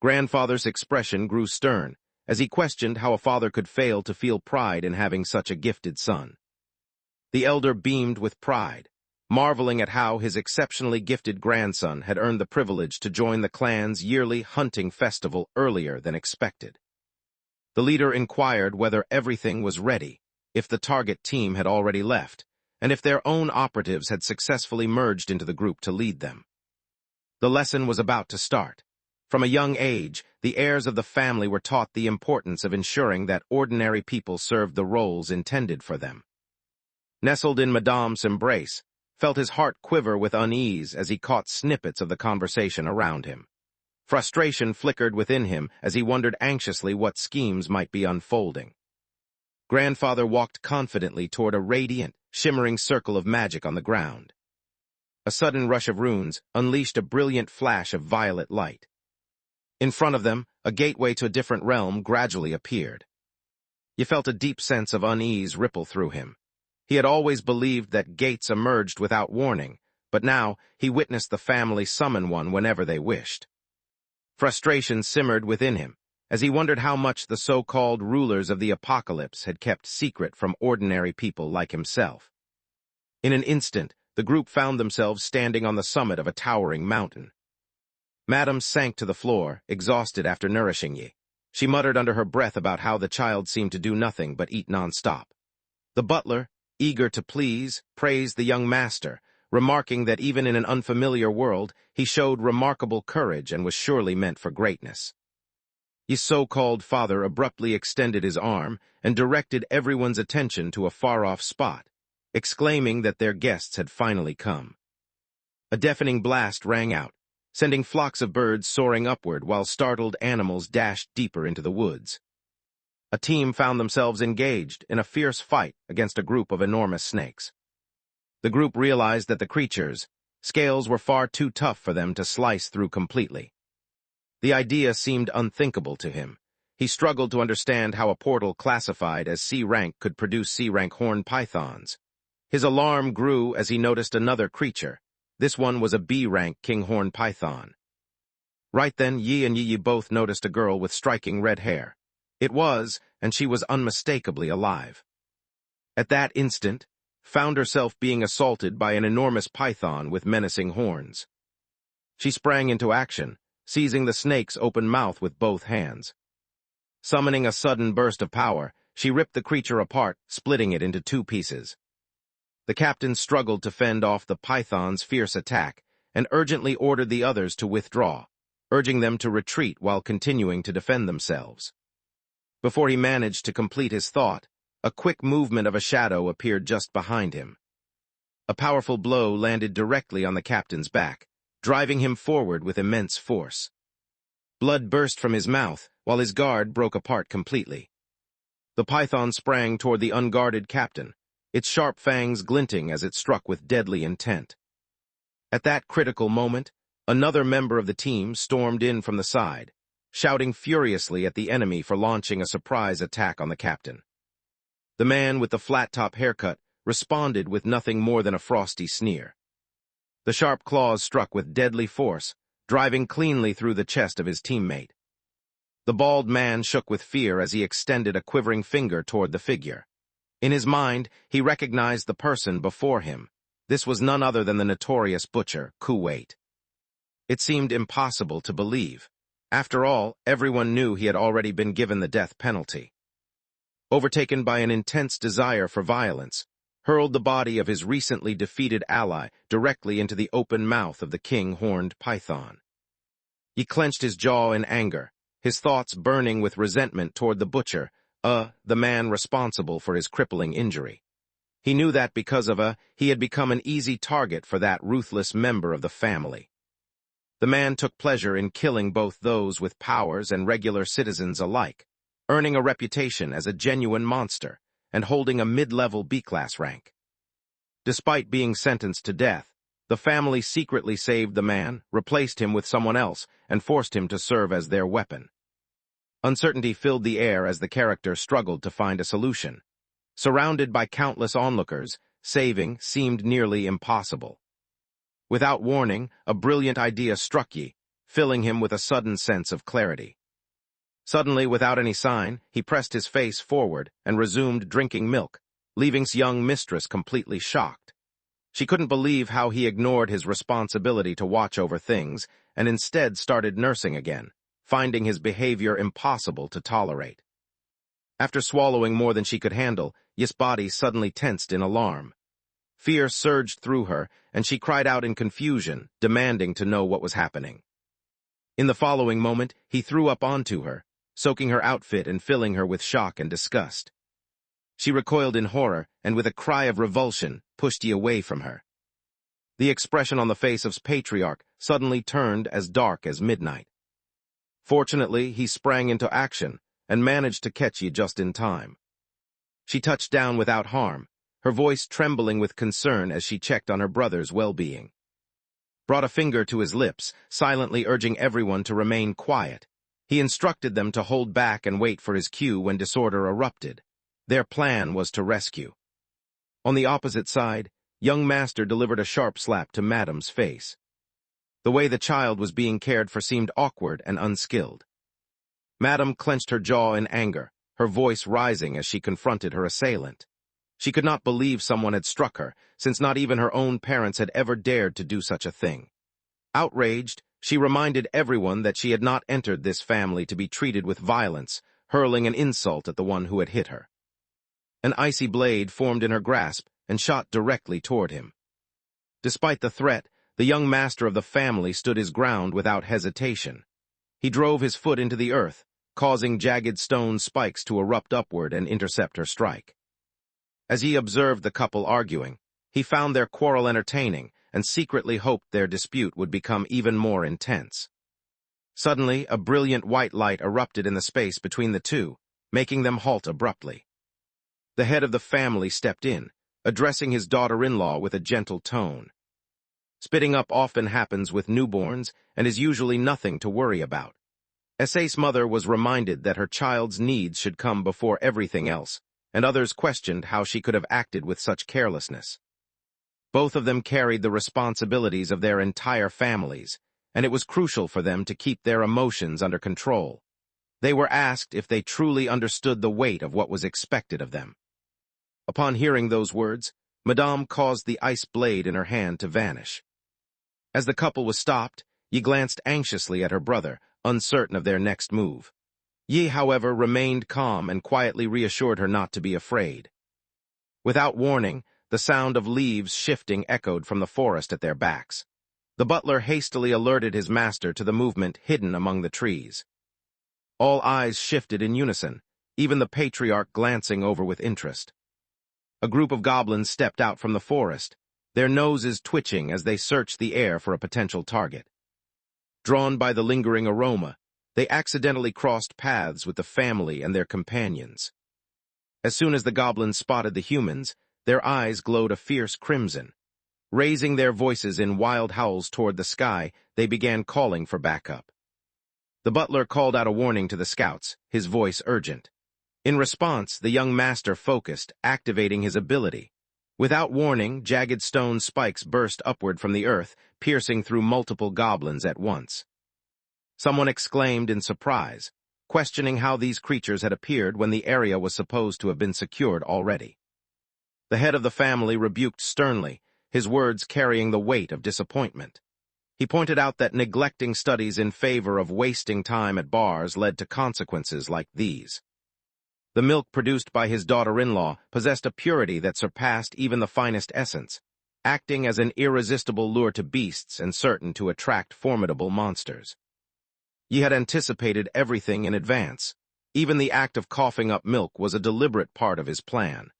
Grandfather's expression grew stern, as he questioned how a father could fail to feel pride in having such a gifted son. The elder beamed with pride, marveling at how his exceptionally gifted grandson had earned the privilege to join the clan's yearly hunting festival earlier than expected. The leader inquired whether everything was ready, if the target team had already left, and if their own operatives had successfully merged into the group to lead them. The lesson was about to start. From a young age, the heirs of the family were taught the importance of ensuring that ordinary people served the roles intended for them. Nestled in Madame's embrace, felt his heart quiver with unease as he caught snippets of the conversation around him. Frustration flickered within him as he wondered anxiously what schemes might be unfolding. Grandfather walked confidently toward a radiant, shimmering circle of magic on the ground. A sudden rush of runes unleashed a brilliant flash of violet light. In front of them, a gateway to a different realm gradually appeared. You felt a deep sense of unease ripple through him. He had always believed that gates emerged without warning, but now he witnessed the family summon one whenever they wished. Frustration simmered within him, as he wondered how much the so-called rulers of the apocalypse had kept secret from ordinary people like himself. In an instant, the group found themselves standing on the summit of a towering mountain. Madame sank to the floor, exhausted after nourishing Yi. She muttered under her breath about how the child seemed to do nothing but eat non-stop. The butler, eager to please, praised the young master, remarking that even in an unfamiliar world, he showed remarkable courage and was surely meant for greatness. His so-called father abruptly extended his arm and directed everyone's attention to a far-off spot, exclaiming that their guests had finally come. A deafening blast rang out, sending flocks of birds soaring upward while startled animals dashed deeper into the woods. A team found themselves engaged in a fierce fight against a group of enormous snakes. The group realized that the creatures' scales were far too tough for them to slice through completely. The idea seemed unthinkable to him. He struggled to understand how a portal classified as C-rank could produce C-rank horned pythons. His alarm grew as he noticed another creature. This one was a B-rank kinghorn python. Right then, Yi and Yi both noticed a girl with striking red hair. It was, and she was unmistakably alive. At that instant, found herself being assaulted by an enormous python with menacing horns. She sprang into action, seizing the snake's open mouth with both hands. Summoning a sudden burst of power, she ripped the creature apart, splitting it into two pieces. The captain struggled to fend off the python's fierce attack and urgently ordered the others to withdraw, urging them to retreat while continuing to defend themselves. Before he managed to complete his thought, a quick movement of a shadow appeared just behind him. A powerful blow landed directly on the captain's back, driving him forward with immense force. Blood burst from his mouth, while his guard broke apart completely. The python sprang toward the unguarded captain, its sharp fangs glinting as it struck with deadly intent. At that critical moment, another member of the team stormed in from the side, shouting furiously at the enemy for launching a surprise attack on the captain. The man with the flat-top haircut responded with nothing more than a frosty sneer. The sharp claws struck with deadly force, driving cleanly through the chest of his teammate. The bald man shook with fear as he extended a quivering finger toward the figure. In his mind, he recognized the person before him. This was none other than the notorious butcher, Kuwait. It seemed impossible to believe. After all, everyone knew he had already been given the death penalty. Overtaken by an intense desire for violence, hurled the body of his recently defeated ally directly into the open mouth of the king-horned python. He clenched his jaw in anger, his thoughts burning with resentment toward the butcher, the man responsible for his crippling injury. He knew that because of he had become an easy target for that ruthless member of the family. The man took pleasure in killing both those with powers and regular citizens alike, earning a reputation as a genuine monster and holding a mid-level B-class rank. Despite being sentenced to death, the family secretly saved the man, replaced him with someone else, and forced him to serve as their weapon. Uncertainty filled the air as the character struggled to find a solution. Surrounded by countless onlookers, saving seemed nearly impossible. Without warning, a brilliant idea struck Yi, filling him with a sudden sense of clarity. Suddenly, without any sign, he pressed his face forward and resumed drinking milk, leaving his young mistress completely shocked. She couldn't believe how he ignored his responsibility to watch over things and instead started nursing again, finding his behavior impossible to tolerate. After swallowing more than she could handle, Yi's body suddenly tensed in alarm. Fear surged through her, and she cried out in confusion, demanding to know what was happening. In the following moment, he threw up onto her, soaking her outfit and filling her with shock and disgust. She recoiled in horror, and with a cry of revulsion, pushed Yi away from her. The expression on the face of his patriarch suddenly turned as dark as midnight. Fortunately, he sprang into action and managed to catch Yi just in time. She touched down without harm, her voice trembling with concern as she checked on her brother's well-being. Brought a finger to his lips, silently urging everyone to remain quiet. He instructed them to hold back and wait for his cue when disorder erupted. Their plan was to rescue. On the opposite side, young Master delivered a sharp slap to Madam's face. The way the child was being cared for seemed awkward and unskilled. Madam clenched her jaw in anger, her voice rising as she confronted her assailant. She could not believe someone had struck her, since not even her own parents had ever dared to do such a thing. Outraged, she reminded everyone that she had not entered this family to be treated with violence, hurling an insult at the one who had hit her. An icy blade formed in her grasp and shot directly toward him. Despite the threat, the young master of the family stood his ground without hesitation. He drove his foot into the earth, causing jagged stone spikes to erupt upward and intercept her strike. As he observed the couple arguing, he found their quarrel entertaining and secretly hoped their dispute would become even more intense. Suddenly, a brilliant white light erupted in the space between the two, making them halt abruptly. The head of the family stepped in, addressing his daughter-in-law with a gentle tone. Spitting up often happens with newborns and is usually nothing to worry about. Essay's mother was reminded that her child's needs should come before everything else, and others questioned how she could have acted with such carelessness. Both of them carried the responsibilities of their entire families, and it was crucial for them to keep their emotions under control. They were asked if they truly understood the weight of what was expected of them. Upon hearing those words, Madame caused the ice blade in her hand to vanish. As the couple was stopped, Yi glanced anxiously at her brother, uncertain of their next move. Yi, however, remained calm and quietly reassured her not to be afraid. Without warning, the sound of leaves shifting echoed from the forest at their backs. The butler hastily alerted his master to the movement hidden among the trees. All eyes shifted in unison, even the patriarch glancing over with interest. A group of goblins stepped out from the forest, their noses twitching as they searched the air for a potential target. Drawn by the lingering aroma, they accidentally crossed paths with the family and their companions. As soon as the goblins spotted the humans, their eyes glowed a fierce crimson. Raising their voices in wild howls toward the sky, they began calling for backup. The butler called out a warning to the scouts, his voice urgent. In response, the young master focused, activating his ability. Without warning, jagged stone spikes burst upward from the earth, piercing through multiple goblins at once. Someone exclaimed in surprise, questioning how these creatures had appeared when the area was supposed to have been secured already. The head of the family rebuked sternly, his words carrying the weight of disappointment. He pointed out that neglecting studies in favor of wasting time at bars led to consequences like these. The milk produced by his daughter-in-law possessed a purity that surpassed even the finest essence, acting as an irresistible lure to beasts and certain to attract formidable monsters. He had anticipated everything in advance. Even the act of coughing up milk was a deliberate part of his plan.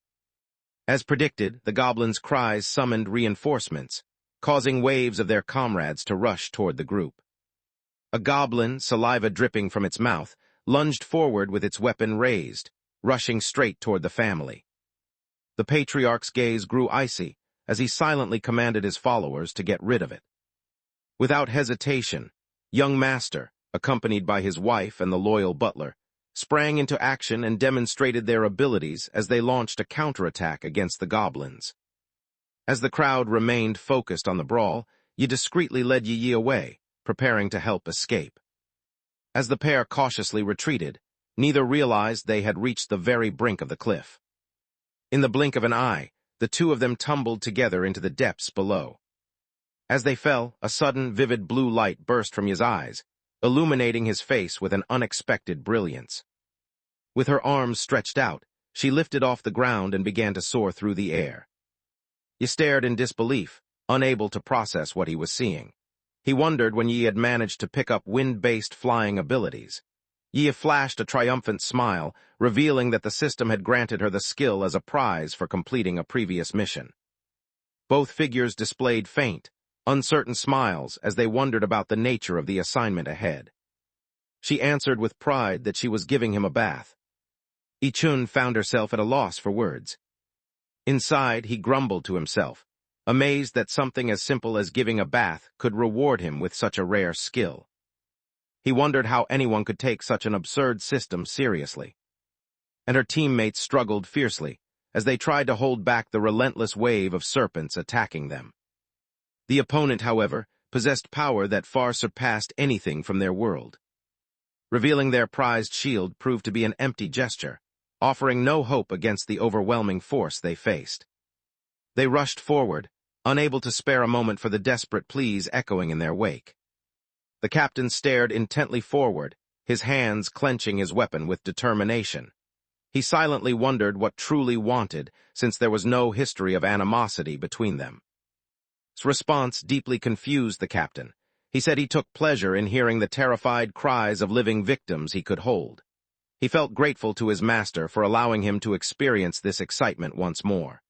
As predicted, the goblins' cries summoned reinforcements, causing waves of their comrades to rush toward the group. A goblin, saliva dripping from its mouth, lunged forward with its weapon raised, rushing straight toward the family. The patriarch's gaze grew icy as he silently commanded his followers to get rid of it. Without hesitation, young master, accompanied by his wife and the loyal butler, sprang into action and demonstrated their abilities as they launched a counterattack against the goblins. As the crowd remained focused on the brawl, Yi discreetly led Yi away, preparing to help escape. As the pair cautiously retreated, neither realized they had reached the very brink of the cliff. In the blink of an eye, the two of them tumbled together into the depths below. As they fell, a sudden, vivid blue light burst from his eyes, illuminating his face with an unexpected brilliance. With her arms stretched out, she lifted off the ground and began to soar through the air. He stared in disbelief, unable to process what he was seeing. He wondered when Yi had managed to pick up wind-based flying abilities. Yi flashed a triumphant smile, revealing that the system had granted her the skill as a prize for completing a previous mission. Both figures displayed faint, uncertain smiles as they wondered about the nature of the assignment ahead. She answered with pride that she was giving him a bath. Yi-chun found herself at a loss for words. Inside, he grumbled to himself, amazed that something as simple as giving a bath could reward him with such a rare skill. He wondered how anyone could take such an absurd system seriously. And her teammates struggled fiercely as they tried to hold back the relentless wave of serpents attacking them. The opponent, however, possessed power that far surpassed anything from their world. Revealing their prized shield proved to be an empty gesture, offering no hope against the overwhelming force they faced. They rushed forward, unable to spare a moment for the desperate pleas echoing in their wake. The captain stared intently forward, his hands clenching his weapon with determination. He silently wondered what truly wanted, since there was no history of animosity between them. His response deeply confused the captain. He said he took pleasure in hearing the terrified cries of living victims he could hold. He felt grateful to his master for allowing him to experience this excitement once more.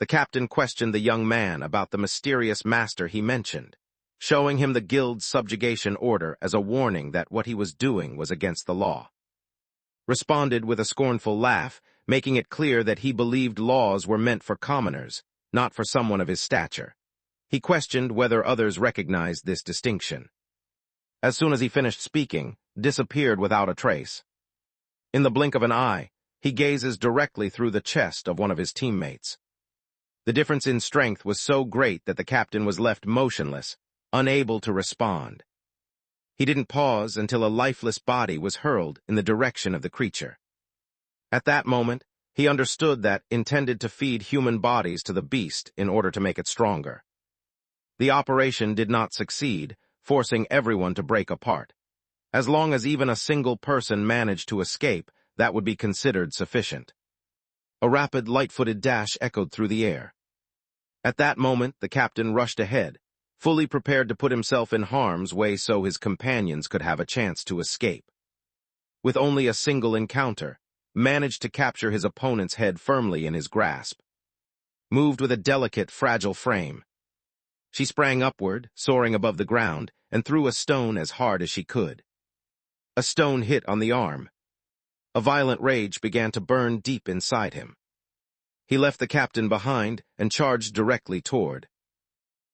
The captain questioned the young man about the mysterious master he mentioned, showing him the guild's subjugation order as a warning that what he was doing was against the law. Responded with a scornful laugh, making it clear that he believed laws were meant for commoners, not for someone of his stature. He questioned whether others recognized this distinction. As soon as he finished speaking, disappeared without a trace. In the blink of an eye, he gazes directly through the chest of one of his teammates. The difference in strength was so great that the captain was left motionless, unable to respond. He didn't pause until a lifeless body was hurled in the direction of the creature. At that moment, he understood that intended to feed human bodies to the beast in order to make it stronger. The operation did not succeed, forcing everyone to break apart. As long as even a single person managed to escape, that would be considered sufficient. A rapid, light-footed dash echoed through the air. At that moment, the captain rushed ahead, fully prepared to put himself in harm's way so his companions could have a chance to escape. With only a single encounter, managed to capture his opponent's head firmly in his grasp. Moved with a delicate, fragile frame. She sprang upward, soaring above the ground, and threw a stone as hard as she could. A stone hit on the arm. A violent rage began to burn deep inside him. He left the captain behind and charged directly toward.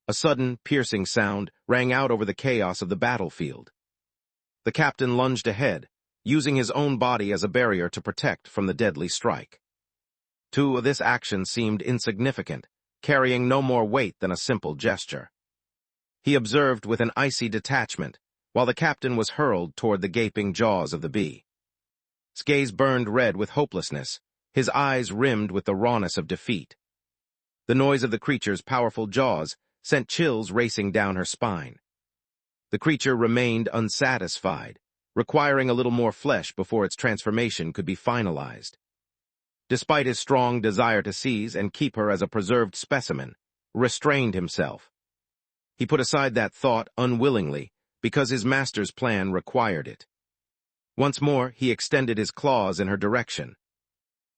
A sudden, piercing sound rang out over the chaos of the battlefield. The captain lunged ahead, using his own body as a barrier to protect from the deadly strike. This action seemed insignificant, carrying no more weight than a simple gesture. He observed with an icy detachment, while the captain was hurled toward the gaping jaws of the bee. His gaze burned red with hopelessness, his eyes rimmed with the rawness of defeat. The noise of the creature's powerful jaws sent chills racing down her spine. The creature remained unsatisfied, requiring a little more flesh before its transformation could be finalized. Despite his strong desire to seize and keep her as a preserved specimen, restrained himself. He put aside that thought unwillingly because his master's plan required it. Once more, he extended his claws in her direction.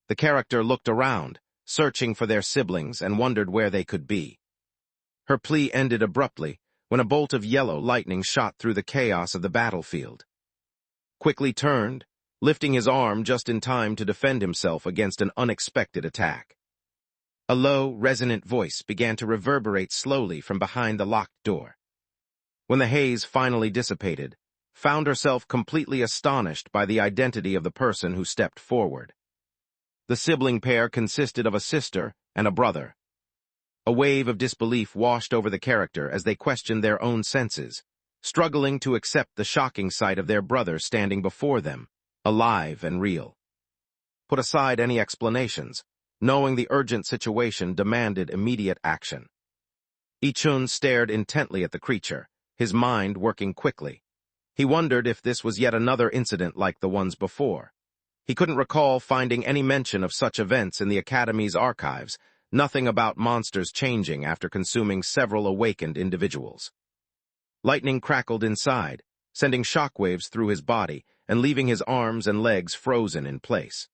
The character looked around, searching for their siblings, and wondered where they could be. Her plea ended abruptly when a bolt of yellow lightning shot through the chaos of the battlefield. Quickly turned, lifting his arm just in time to defend himself against an unexpected attack. A low, resonant voice began to reverberate slowly from behind the locked door. When the haze finally dissipated, found herself completely astonished by the identity of the person who stepped forward. The sibling pair consisted of a sister and a brother. A wave of disbelief washed over the character as they questioned their own senses, struggling to accept the shocking sight of their brother standing before them, alive and real. Put aside any explanations, knowing the urgent situation demanded immediate action. Ichun stared intently at the creature, his mind working quickly. He wondered if this was yet another incident like the ones before. He couldn't recall finding any mention of such events in the Academy's archives, nothing about monsters changing after consuming several awakened individuals. Lightning crackled inside, sending shockwaves through his body and leaving his arms and legs frozen in place.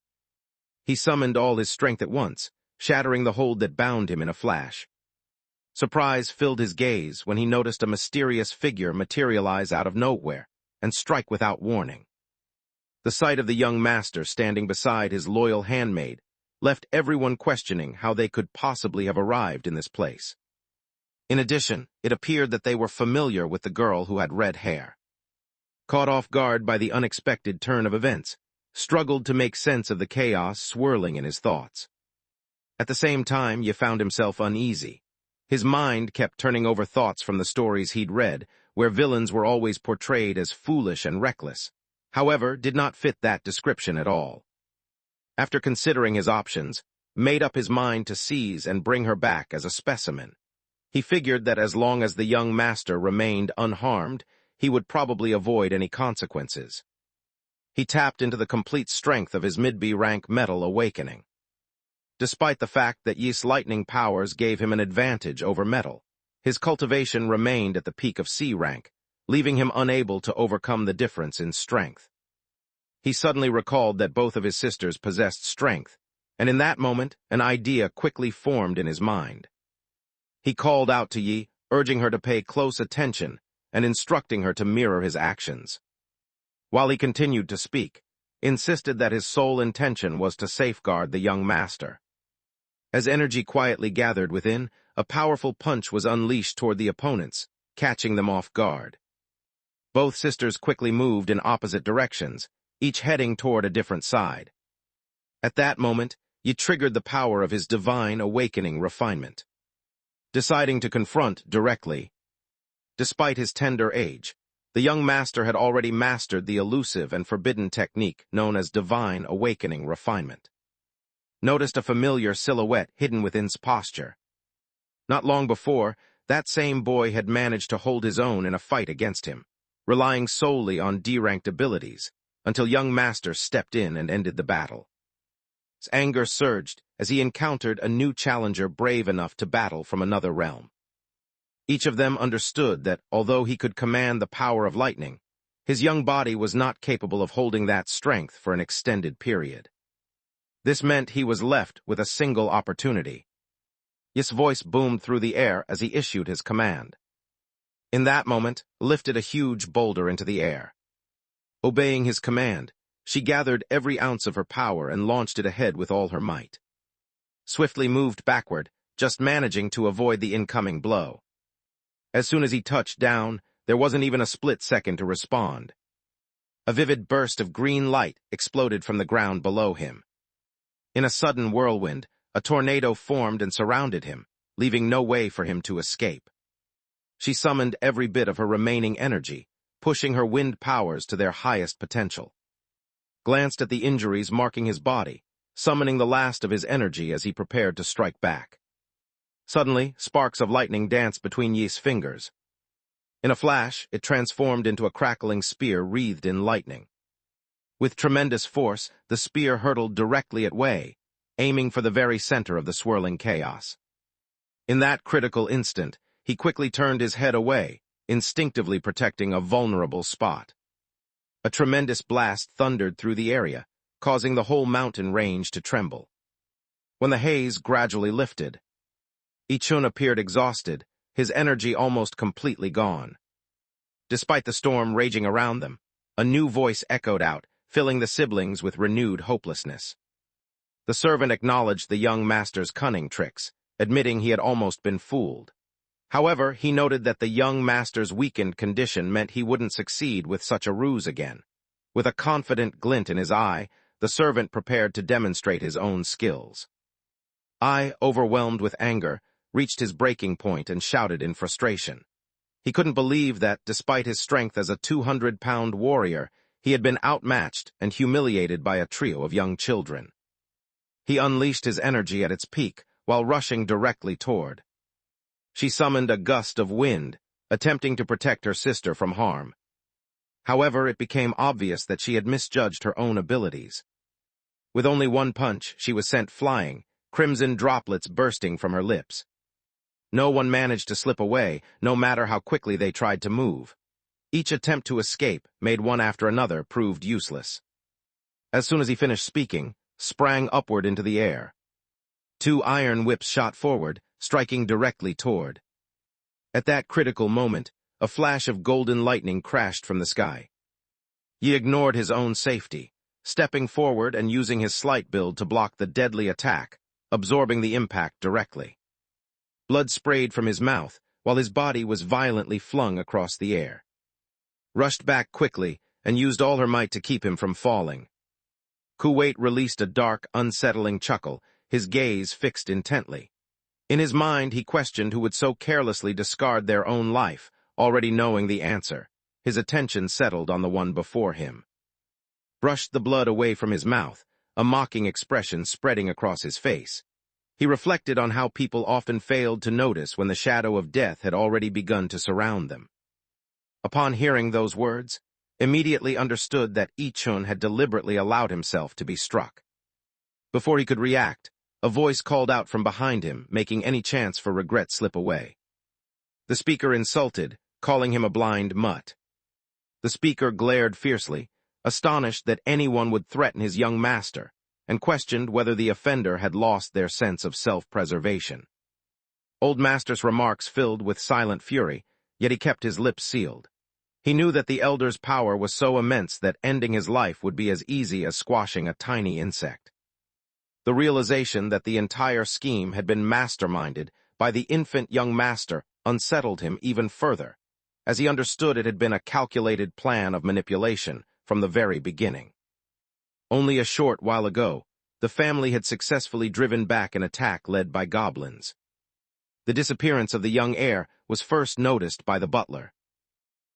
He summoned all his strength at once, shattering the hold that bound him in a flash. Surprise filled his gaze when he noticed a mysterious figure materialize out of nowhere and strike without warning. The sight of the young master standing beside his loyal handmaid left everyone questioning how they could possibly have arrived in this place. In addition, it appeared that they were familiar with the girl who had red hair. Caught off guard by the unexpected turn of events, struggled to make sense of the chaos swirling in his thoughts. At the same time, Ye found himself uneasy. His mind kept turning over thoughts from the stories he'd read, where villains were always portrayed as foolish and reckless, however, did not fit that description at all. After considering his options, made up his mind to seize and bring her back as a specimen. He figured that as long as the young master remained unharmed, he would probably avoid any consequences. He tapped into the complete strength of his mid-B rank metal awakening. Despite the fact that Ye's lightning powers gave him an advantage over metal, his cultivation remained at the peak of C rank, leaving him unable to overcome the difference in strength. He suddenly recalled that both of his sisters possessed strength, and in that moment, an idea quickly formed in his mind. He called out to Yi, urging her to pay close attention and instructing her to mirror his actions. While he continued to speak, insisted that his sole intention was to safeguard the young master. As energy quietly gathered within, a powerful punch was unleashed toward the opponents, catching them off guard. Both sisters quickly moved in opposite directions, each heading toward a different side. At that moment, Yi triggered the power of his divine awakening refinement. Deciding to confront directly, despite his tender age, The young master had already mastered the elusive and forbidden technique known as divine awakening refinement. Noticed a familiar silhouette hidden within his posture. Not long before, that same boy had managed to hold his own in a fight against him, relying solely on D-ranked abilities, until young master stepped in and ended the battle. His anger surged as he encountered a new challenger brave enough to battle from another realm. Each of them understood that, although he could command the power of lightning, his young body was not capable of holding that strength for an extended period. This meant he was left with a single opportunity. His voice boomed through the air as he issued his command. In that moment, lifted a huge boulder into the air. Obeying his command, she gathered every ounce of her power and launched it ahead with all her might. Swiftly moved backward, just managing to avoid the incoming blow. As soon as he touched down, there wasn't even a split second to respond. A vivid burst of green light exploded from the ground below him. In a sudden whirlwind, a tornado formed and surrounded him, leaving no way for him to escape. She summoned every bit of her remaining energy, pushing her wind powers to their highest potential. Glanced at the injuries marking his body, summoning the last of his energy as he prepared to strike back. Suddenly, sparks of lightning danced between Yi's fingers. In a flash, it transformed into a crackling spear wreathed in lightning. With tremendous force, the spear hurtled directly at Wei, aiming for the very center of the swirling chaos. In that critical instant, he quickly turned his head away, instinctively protecting a vulnerable spot. A tremendous blast thundered through the area, causing the whole mountain range to tremble. When the haze gradually lifted, Ichun appeared exhausted, his energy almost completely gone. Despite the storm raging around them, a new voice echoed out, filling the siblings with renewed hopelessness. The servant acknowledged the young master's cunning tricks, admitting he had almost been fooled. However, he noted that the young master's weakened condition meant he wouldn't succeed with such a ruse again. With a confident glint in his eye, the servant prepared to demonstrate his own skills. I, overwhelmed with anger, reached his breaking point and shouted in frustration. He couldn't believe that, despite his strength as a 200-pound warrior, he had been outmatched and humiliated by a trio of young children. He unleashed his energy at its peak while rushing directly toward. She summoned a gust of wind, attempting to protect her sister from harm. However, it became obvious that she had misjudged her own abilities. With only one punch, she was sent flying, crimson droplets bursting from her lips. No one managed to slip away, no matter how quickly they tried to move. Each attempt to escape, made one after another, proved useless. As soon as he finished speaking, sprang upward into the air. Two iron whips shot forward, striking directly toward. At that critical moment, a flash of golden lightning crashed from the sky. He ignored his own safety, stepping forward and using his slight build to block the deadly attack, absorbing the impact directly. Blood sprayed from his mouth, while his body was violently flung across the air. Rushed back quickly and used all her might to keep him from falling. Kuwait released a dark, unsettling chuckle, his gaze fixed intently. In his mind, he questioned who would so carelessly discard their own life, already knowing the answer. His attention settled on the one before him. Brushed the blood away from his mouth, a mocking expression spreading across his face. He reflected on how people often failed to notice when the shadow of death had already begun to surround them. Upon hearing those words, immediately understood that Ichun had deliberately allowed himself to be struck. Before he could react, a voice called out from behind him, making any chance for regret slip away. The speaker insulted, calling him a blind mutt. The speaker glared fiercely, astonished that anyone would threaten his young master, and questioned whether the offender had lost their sense of self-preservation. Old Master's remarks filled with silent fury, yet he kept his lips sealed. He knew that the elder's power was so immense that ending his life would be as easy as squashing a tiny insect. The realization that the entire scheme had been masterminded by the infant young master unsettled him even further, as he understood it had been a calculated plan of manipulation from the very beginning. Only a short while ago, the family had successfully driven back an attack led by goblins. The disappearance of the young heir was first noticed by the butler.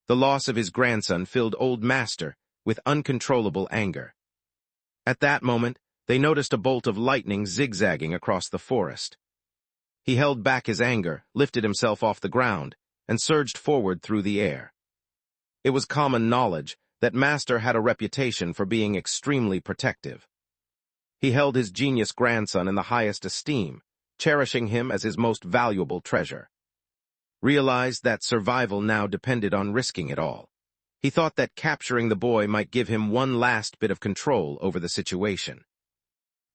The loss of his grandson filled Old Master with uncontrollable anger. At that moment, they noticed a bolt of lightning zigzagging across the forest. He held back his anger, lifted himself off the ground, and surged forward through the air. It was common knowledge that Master had a reputation for being extremely protective. He held his genius grandson in the highest esteem, cherishing him as his most valuable treasure. Realized that survival now depended on risking it all. He thought that capturing the boy might give him one last bit of control over the situation.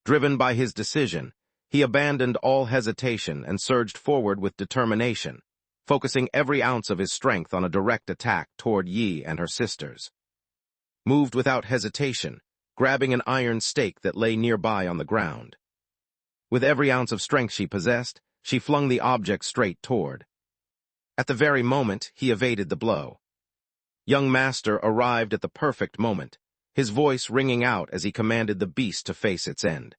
Driven by his decision, he abandoned all hesitation and surged forward with determination, focusing every ounce of his strength on a direct attack toward Yi and her sisters. Moved without hesitation, grabbing an iron stake that lay nearby on the ground. With every ounce of strength she possessed, she flung the object straight toward. At the very moment, he evaded the blow. Young Master arrived at the perfect moment, his voice ringing out as he commanded the beast to face its end.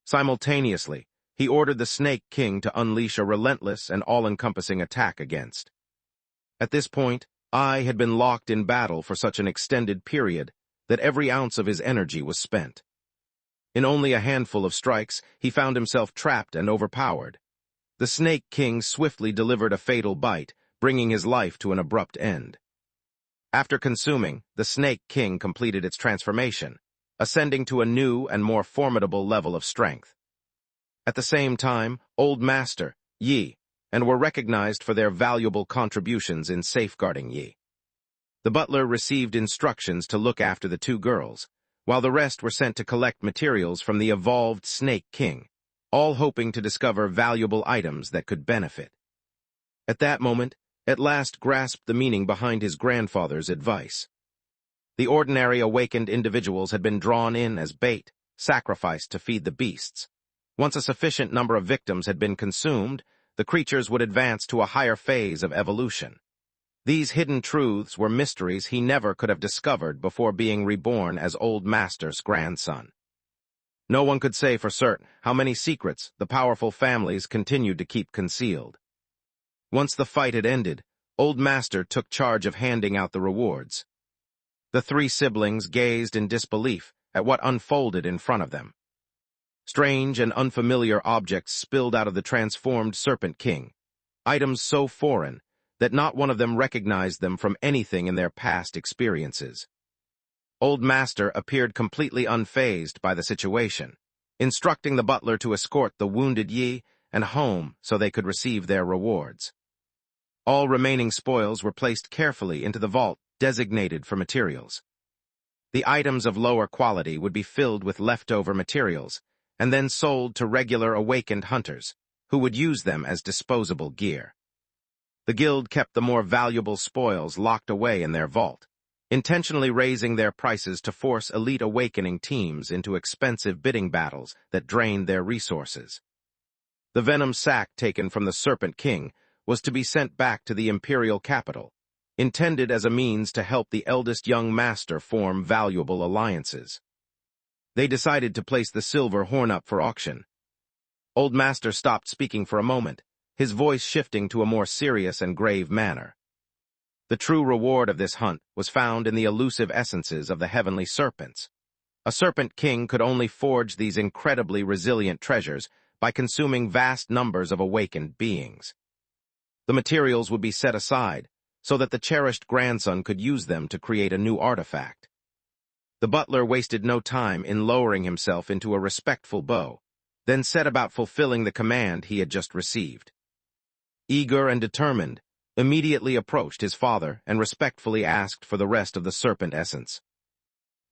Simultaneously, he ordered the Snake King to unleash a relentless and all-encompassing attack against. At this point, Ai had been locked in battle for such an extended period that every ounce of his energy was spent. In only a handful of strikes, he found himself trapped and overpowered. The Snake King swiftly delivered a fatal bite, bringing his life to an abrupt end. After consuming, the Snake King completed its transformation, ascending to a new and more formidable level of strength. At the same time, Old Master, Yi, and were recognized for their valuable contributions in safeguarding Yi. The butler received instructions to look after the two girls, while the rest were sent to collect materials from the evolved Snake King, all hoping to discover valuable items that could benefit. At that moment, at last grasped the meaning behind his grandfather's advice. The ordinary awakened individuals had been drawn in as bait, sacrificed to feed the beasts. Once a sufficient number of victims had been consumed, the creatures would advance to a higher phase of evolution. These hidden truths were mysteries he never could have discovered before being reborn as Old Master's grandson. No one could say for certain how many secrets the powerful families continued to keep concealed. Once the fight had ended, Old Master took charge of handing out the rewards. The three siblings gazed in disbelief at what unfolded in front of them. Strange and unfamiliar objects spilled out of the transformed Serpent King, items so foreign that not one of them recognized them from anything in their past experiences. Old Master appeared completely unfazed by the situation, instructing the butler to escort the wounded Yi and home so they could receive their rewards. All remaining spoils were placed carefully into the vault designated for materials. The items of lower quality would be filled with leftover materials and then sold to regular awakened hunters, who would use them as disposable gear. The guild kept the more valuable spoils locked away in their vault, intentionally raising their prices to force elite awakening teams into expensive bidding battles that drained their resources. The venom sac taken from the Serpent King was to be sent back to the imperial capital, intended as a means to help the eldest young master form valuable alliances. They decided to place the silver horn up for auction. Old Master stopped speaking for a moment, his voice shifting to a more serious and grave manner. The true reward of this hunt was found in the elusive essences of the heavenly serpents. A Serpent King could only forge these incredibly resilient treasures by consuming vast numbers of awakened beings. The materials would be set aside so that the cherished grandson could use them to create a new artifact. The butler wasted no time in lowering himself into a respectful bow, then set about fulfilling the command he had just received. Eager and determined, immediately approached his father and respectfully asked for the rest of the serpent essence.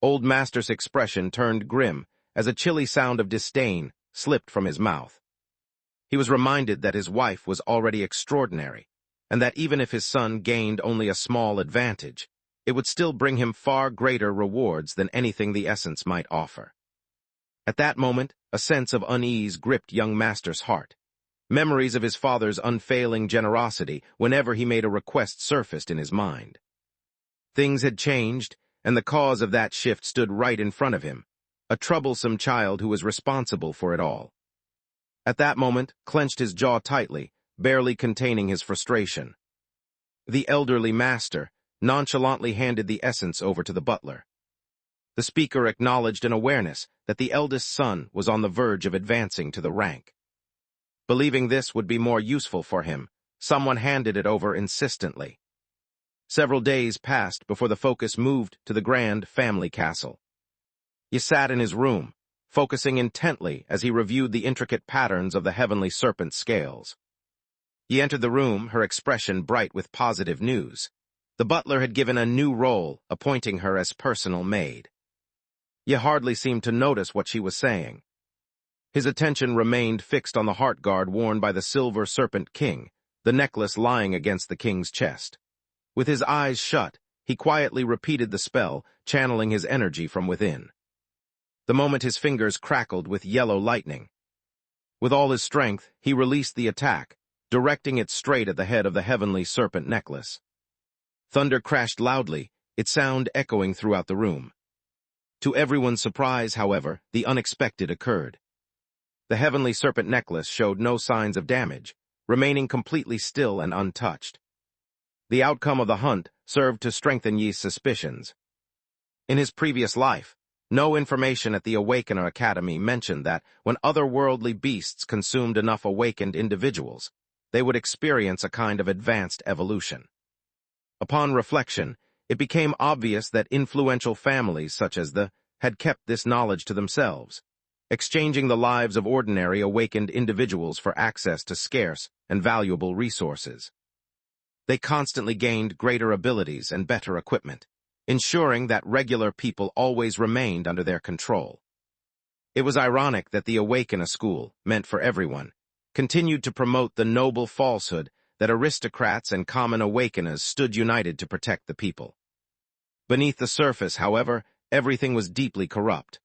Old Master's expression turned grim as a chilly sound of disdain slipped from his mouth. He was reminded that his wife was already extraordinary, and that even if his son gained only a small advantage, it would still bring him far greater rewards than anything the essence might offer. At that moment, a sense of unease gripped young Master's heart. Memories of his father's unfailing generosity whenever he made a request surfaced in his mind. Things had changed, and the cause of that shift stood right in front of him, a troublesome child who was responsible for it all. At that moment, clenched his jaw tightly, barely containing his frustration. The elderly master, nonchalantly handed the essence over to the butler. The speaker acknowledged an awareness that the eldest son was on the verge of advancing to the rank. Believing this would be more useful for him, someone handed it over insistently. Several days passed before the focus moved to the grand family castle. He sat in his room, focusing intently as he reviewed the intricate patterns of the heavenly serpent scales. He entered the room, her expression bright with positive news. The butler had given a new role, appointing her as personal maid. Ye hardly seemed to notice what she was saying. His attention remained fixed on the heart guard worn by the silver serpent king, the necklace lying against the king's chest. With his eyes shut, he quietly repeated the spell, channeling his energy from within. The moment his fingers crackled with yellow lightning. With all his strength, he released the attack, directing it straight at the head of the heavenly serpent necklace. Thunder crashed loudly, its sound echoing throughout the room. To everyone's surprise, however, the unexpected occurred. The heavenly serpent necklace showed no signs of damage, remaining completely still and untouched. The outcome of the hunt served to strengthen Yi's suspicions. In his previous life, no information at the Awakener Academy mentioned that when otherworldly beasts consumed enough awakened individuals, they would experience a kind of advanced evolution. Upon reflection, it became obvious that influential families such as the had kept this knowledge to themselves, exchanging the lives of ordinary awakened individuals for access to scarce and valuable resources. They constantly gained greater abilities and better equipment, ensuring that regular people always remained under their control. It was ironic that the Awakener school, meant for everyone, continued to promote the noble falsehood that aristocrats and common awakeners stood united to protect the people. Beneath the surface, however, everything was deeply corrupt.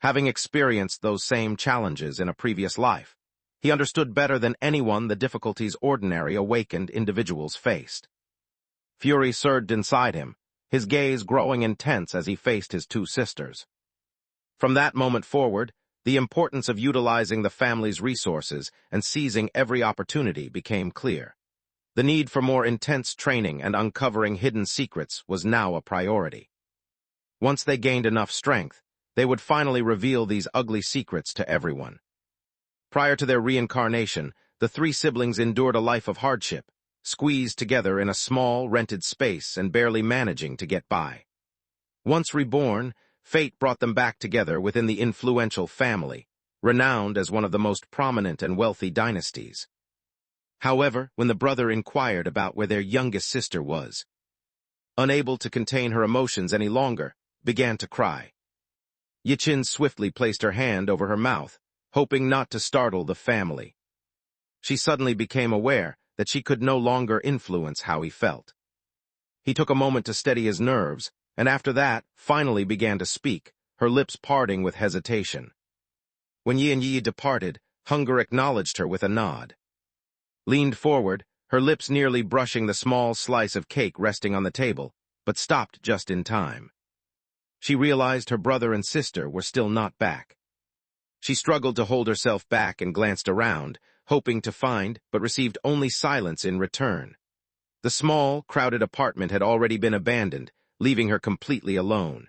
Having experienced those same challenges in a previous life, he understood better than anyone the difficulties ordinary awakened individuals faced. Fury surged inside him, his gaze growing intense as he faced his two sisters. From that moment forward, the importance of utilizing the family's resources and seizing every opportunity became clear. The need for more intense training and uncovering hidden secrets was now a priority. Once they gained enough strength, they would finally reveal these ugly secrets to everyone. Prior to their reincarnation, the three siblings endured a life of hardship, squeezed together in a small, rented space and barely managing to get by. Once reborn, fate brought them back together within the influential family, renowned as one of the most prominent and wealthy dynasties. However, when the brother inquired about where their youngest sister was, unable to contain her emotions any longer, began to cry. Yichin swiftly placed her hand over her mouth, hoping not to startle the family. She suddenly became aware that she could no longer influence how he felt. He took a moment to steady his nerves, and after that, finally began to speak, her lips parting with hesitation. When Yi departed, Hunger acknowledged her with a nod. Leaned forward, her lips nearly brushing the small slice of cake resting on the table, but stopped just in time. She realized her brother and sister were still not back. She struggled to hold herself back and glanced around, hoping to find, but received only silence in return. The small, crowded apartment had already been abandoned, leaving her completely alone.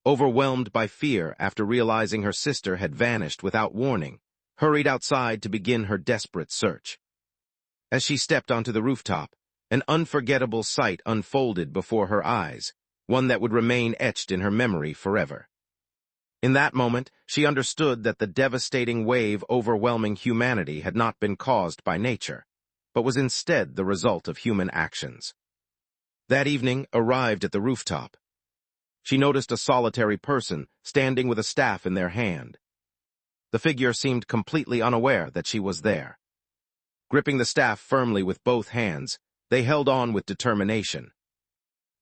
Overwhelmed by fear after realizing her sister had vanished without warning, hurried outside to begin her desperate search. As she stepped onto the rooftop, an unforgettable sight unfolded before her eyes, one that would remain etched in her memory forever. In that moment, she understood that the devastating wave overwhelming humanity had not been caused by nature, but was instead the result of human actions. That evening, arrived at the rooftop, she noticed a solitary person standing with a staff in their hand. The figure seemed completely unaware that she was there. Gripping the staff firmly with both hands, they held on with determination.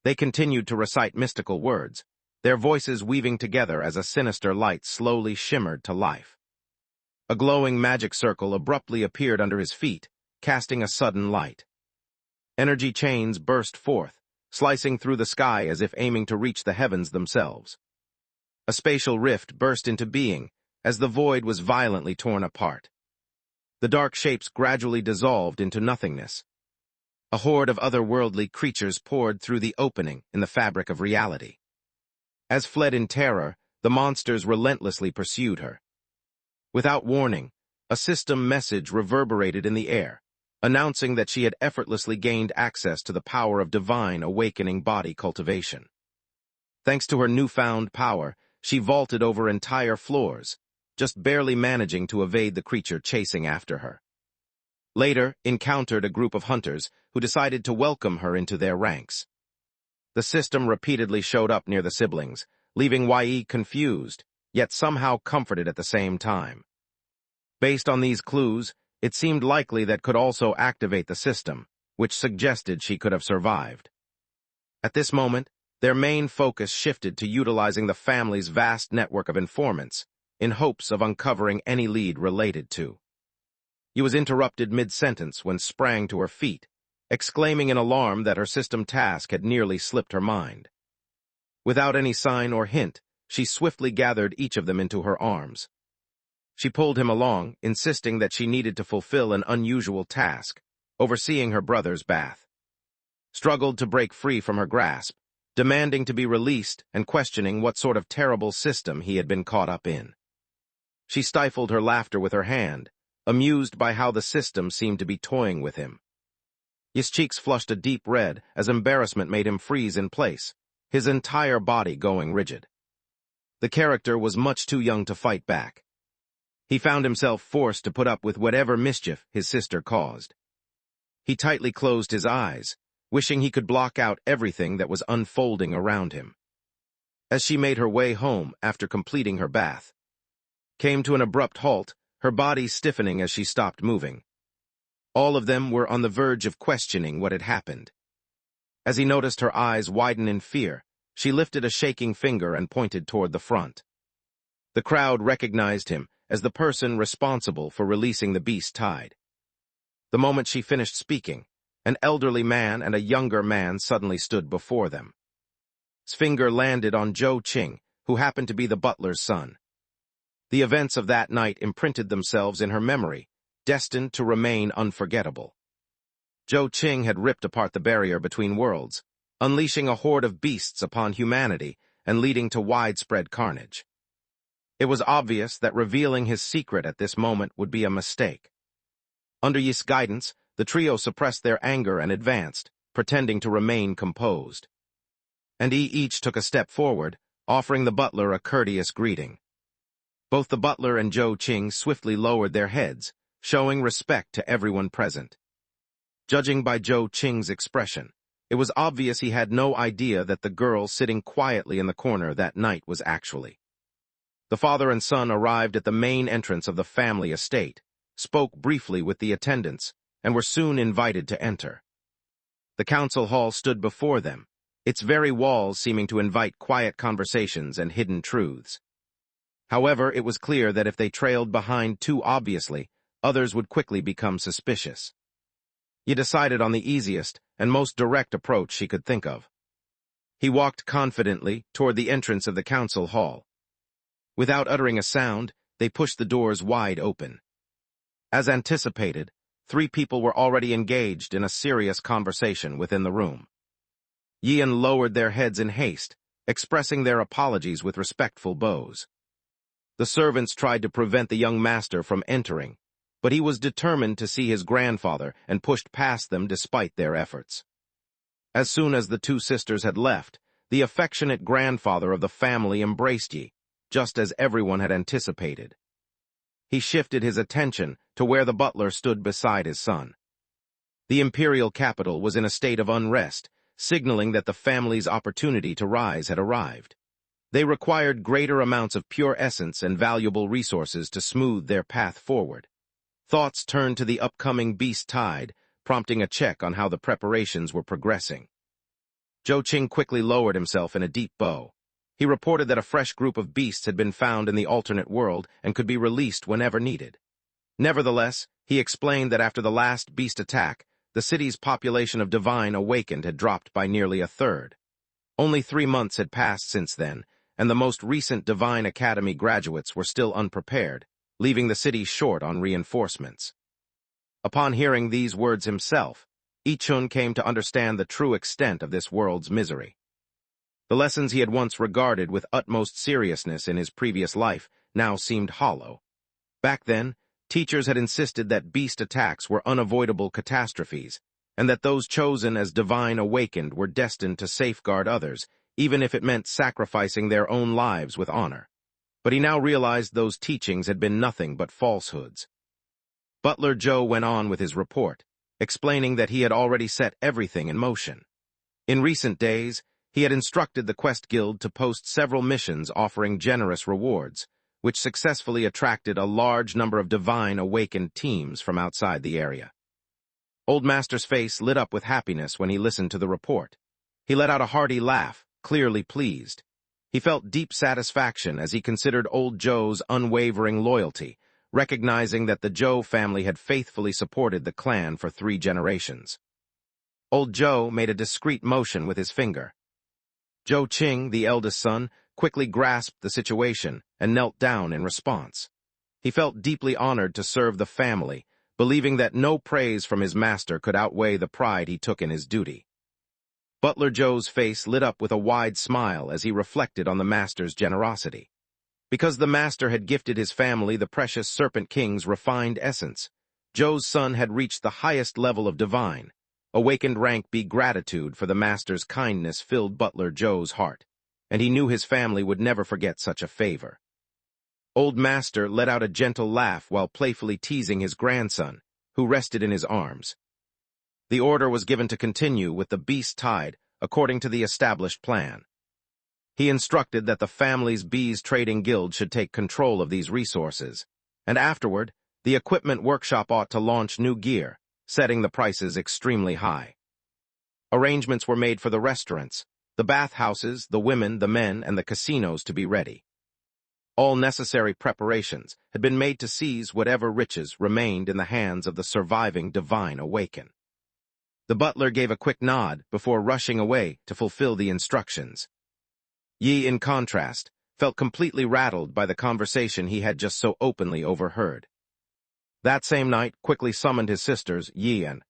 They continued to recite mystical words, their voices weaving together as a sinister light slowly shimmered to life. A glowing magic circle abruptly appeared under his feet, casting a sudden light. Energy chains burst forth, slicing through the sky as if aiming to reach the heavens themselves. A spatial rift burst into being, as the void was violently torn apart. The dark shapes gradually dissolved into nothingness. A horde of otherworldly creatures poured through the opening in the fabric of reality. As fled in terror, the monsters relentlessly pursued her. Without warning, a system message reverberated in the air, announcing that she had effortlessly gained access to the power of divine awakening body cultivation. Thanks to her newfound power, she vaulted over entire floors, just barely managing to evade the creature chasing after her. Later, encountered a group of hunters who decided to welcome her into their ranks. The system repeatedly showed up near the siblings, leaving Yi confused, yet somehow comforted at the same time. Based on these clues, it seemed likely that could also activate the system, which suggested she could have survived. At this moment, their main focus shifted to utilizing the family's vast network of informants, in hopes of uncovering any lead related to. He was interrupted mid-sentence when sprang to her feet, exclaiming in alarm that her system task had nearly slipped her mind. Without any sign or hint, she swiftly gathered each of them into her arms. She pulled him along, insisting that she needed to fulfill an unusual task, overseeing her brother's bath. Struggled to break free from her grasp, demanding to be released and questioning what sort of terrible system he had been caught up in. She stifled her laughter with her hand, amused by how the system seemed to be toying with him. His cheeks flushed a deep red as embarrassment made him freeze in place, his entire body going rigid. The character was much too young to fight back. He found himself forced to put up with whatever mischief his sister caused. He tightly closed his eyes, wishing he could block out everything that was unfolding around him. As she made her way home after completing her bath, came to an abrupt halt, her body stiffening as she stopped moving. All of them were on the verge of questioning what had happened. As he noticed her eyes widen in fear, she lifted a shaking finger and pointed toward the front. The crowd recognized him as the person responsible for releasing the beast tide. The moment she finished speaking, an elderly man and a younger man suddenly stood before them. His finger landed on Zhou Qing, who happened to be the butler's son. The events of that night imprinted themselves in her memory, destined to remain unforgettable. Zhou Qing had ripped apart the barrier between worlds, unleashing a horde of beasts upon humanity and leading to widespread carnage. It was obvious that revealing his secret at this moment would be a mistake. Under Yi's guidance, the trio suppressed their anger and advanced, pretending to remain composed. And each took a step forward, offering the butler a courteous greeting. Both the butler and Zhou Qing swiftly lowered their heads, showing respect to everyone present. Judging by Zhou Qing's expression, it was obvious he had no idea that the girl sitting quietly in the corner that night was actually. The father and son arrived at the main entrance of the family estate, spoke briefly with the attendants, and were soon invited to enter. The council hall stood before them, its very walls seeming to invite quiet conversations and hidden truths. However, it was clear that if they trailed behind too obviously, others would quickly become suspicious. He decided on the easiest and most direct approach he could think of. He walked confidently toward the entrance of the council hall. Without uttering a sound, they pushed the doors wide open. As anticipated, 3 people were already engaged in a serious conversation within the room. Yian lowered their heads in haste, expressing their apologies with respectful bows. The servants tried to prevent the young master from entering, but he was determined to see his grandfather and pushed past them despite their efforts. As soon as the 2 sisters had left, the affectionate grandfather of the family embraced Yi, just as everyone had anticipated. He shifted his attention to where the butler stood beside his son. The imperial capital was in a state of unrest, signaling that the family's opportunity to rise had arrived. They required greater amounts of pure essence and valuable resources to smooth their path forward. Thoughts turned to the upcoming beast tide, prompting a check on how the preparations were progressing. Zhou Qing quickly lowered himself in a deep bow. He reported that a fresh group of beasts had been found in the alternate world and could be released whenever needed. Nevertheless, he explained that after the last beast attack, the city's population of divine awakened had dropped by nearly a third. Only 3 months had passed since then, and the most recent Divine Academy graduates were still unprepared, leaving the city short on reinforcements. Upon hearing these words himself, Ichun came to understand the true extent of this world's misery. The lessons he had once regarded with utmost seriousness in his previous life now seemed hollow. Back then, teachers had insisted that beast attacks were unavoidable catastrophes, and that those chosen as divine awakened were destined to safeguard others, even if it meant sacrificing their own lives with honor. But he now realized those teachings had been nothing but falsehoods. Butler Joe went on with his report, explaining that he had already set everything in motion. In recent days, he had instructed the Quest Guild to post several missions offering generous rewards, which successfully attracted a large number of divine awakened teams from outside the area. Old Master's face lit up with happiness when he listened to the report. He let out a hearty laugh, clearly pleased. He felt deep satisfaction as he considered Old Joe's unwavering loyalty, recognizing that the Joe family had faithfully supported the clan for 3 generations. Old Joe made a discreet motion with his finger. Joe Ching, the eldest son, quickly grasped the situation and knelt down in response. He felt deeply honored to serve the family, believing that no praise from his master could outweigh the pride he took in his duty. Butler Joe's face lit up with a wide smile as he reflected on the master's generosity. Because the master had gifted his family the precious Serpent King's refined essence, Joe's son had reached the highest level of divine. Awakened rank be gratitude for the master's kindness filled Butler Joe's heart, and he knew his family would never forget such a favor. Old Master let out a gentle laugh while playfully teasing his grandson, who rested in his arms. The order was given to continue with the beast tide according to the established plan. He instructed that the family's bees trading guild should take control of these resources, and afterward, the equipment workshop ought to launch new gear, setting the prices extremely high. Arrangements were made for the restaurants, the bathhouses, the women, the men, and the casinos to be ready. All necessary preparations had been made to seize whatever riches remained in the hands of the surviving divine awaken. The butler gave a quick nod before rushing away to fulfill the instructions. Yi, in contrast, felt completely rattled by the conversation he had just so openly overheard. That same night, quickly summoned his sisters, Yi and.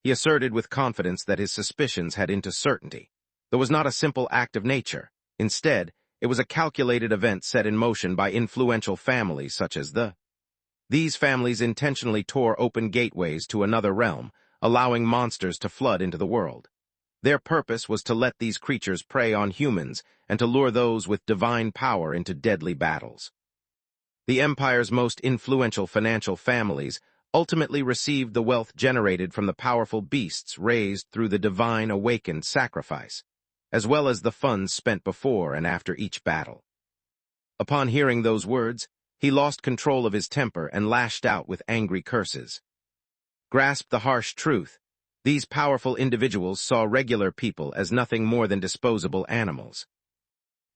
He asserted with confidence that his suspicions had into certainty. There was not a simple act of nature. Instead, it was a calculated event set in motion by influential families such as the. These families intentionally tore open gateways to another realm, allowing monsters to flood into the world. Their purpose was to let these creatures prey on humans and to lure those with divine power into deadly battles. The Empire's most influential financial families ultimately received the wealth generated from the powerful beasts raised through the divine awakened sacrifice, as well as the funds spent before and after each battle. Upon hearing those words, he lost control of his temper and lashed out with angry curses. Grasped the harsh truth, these powerful individuals saw regular people as nothing more than disposable animals.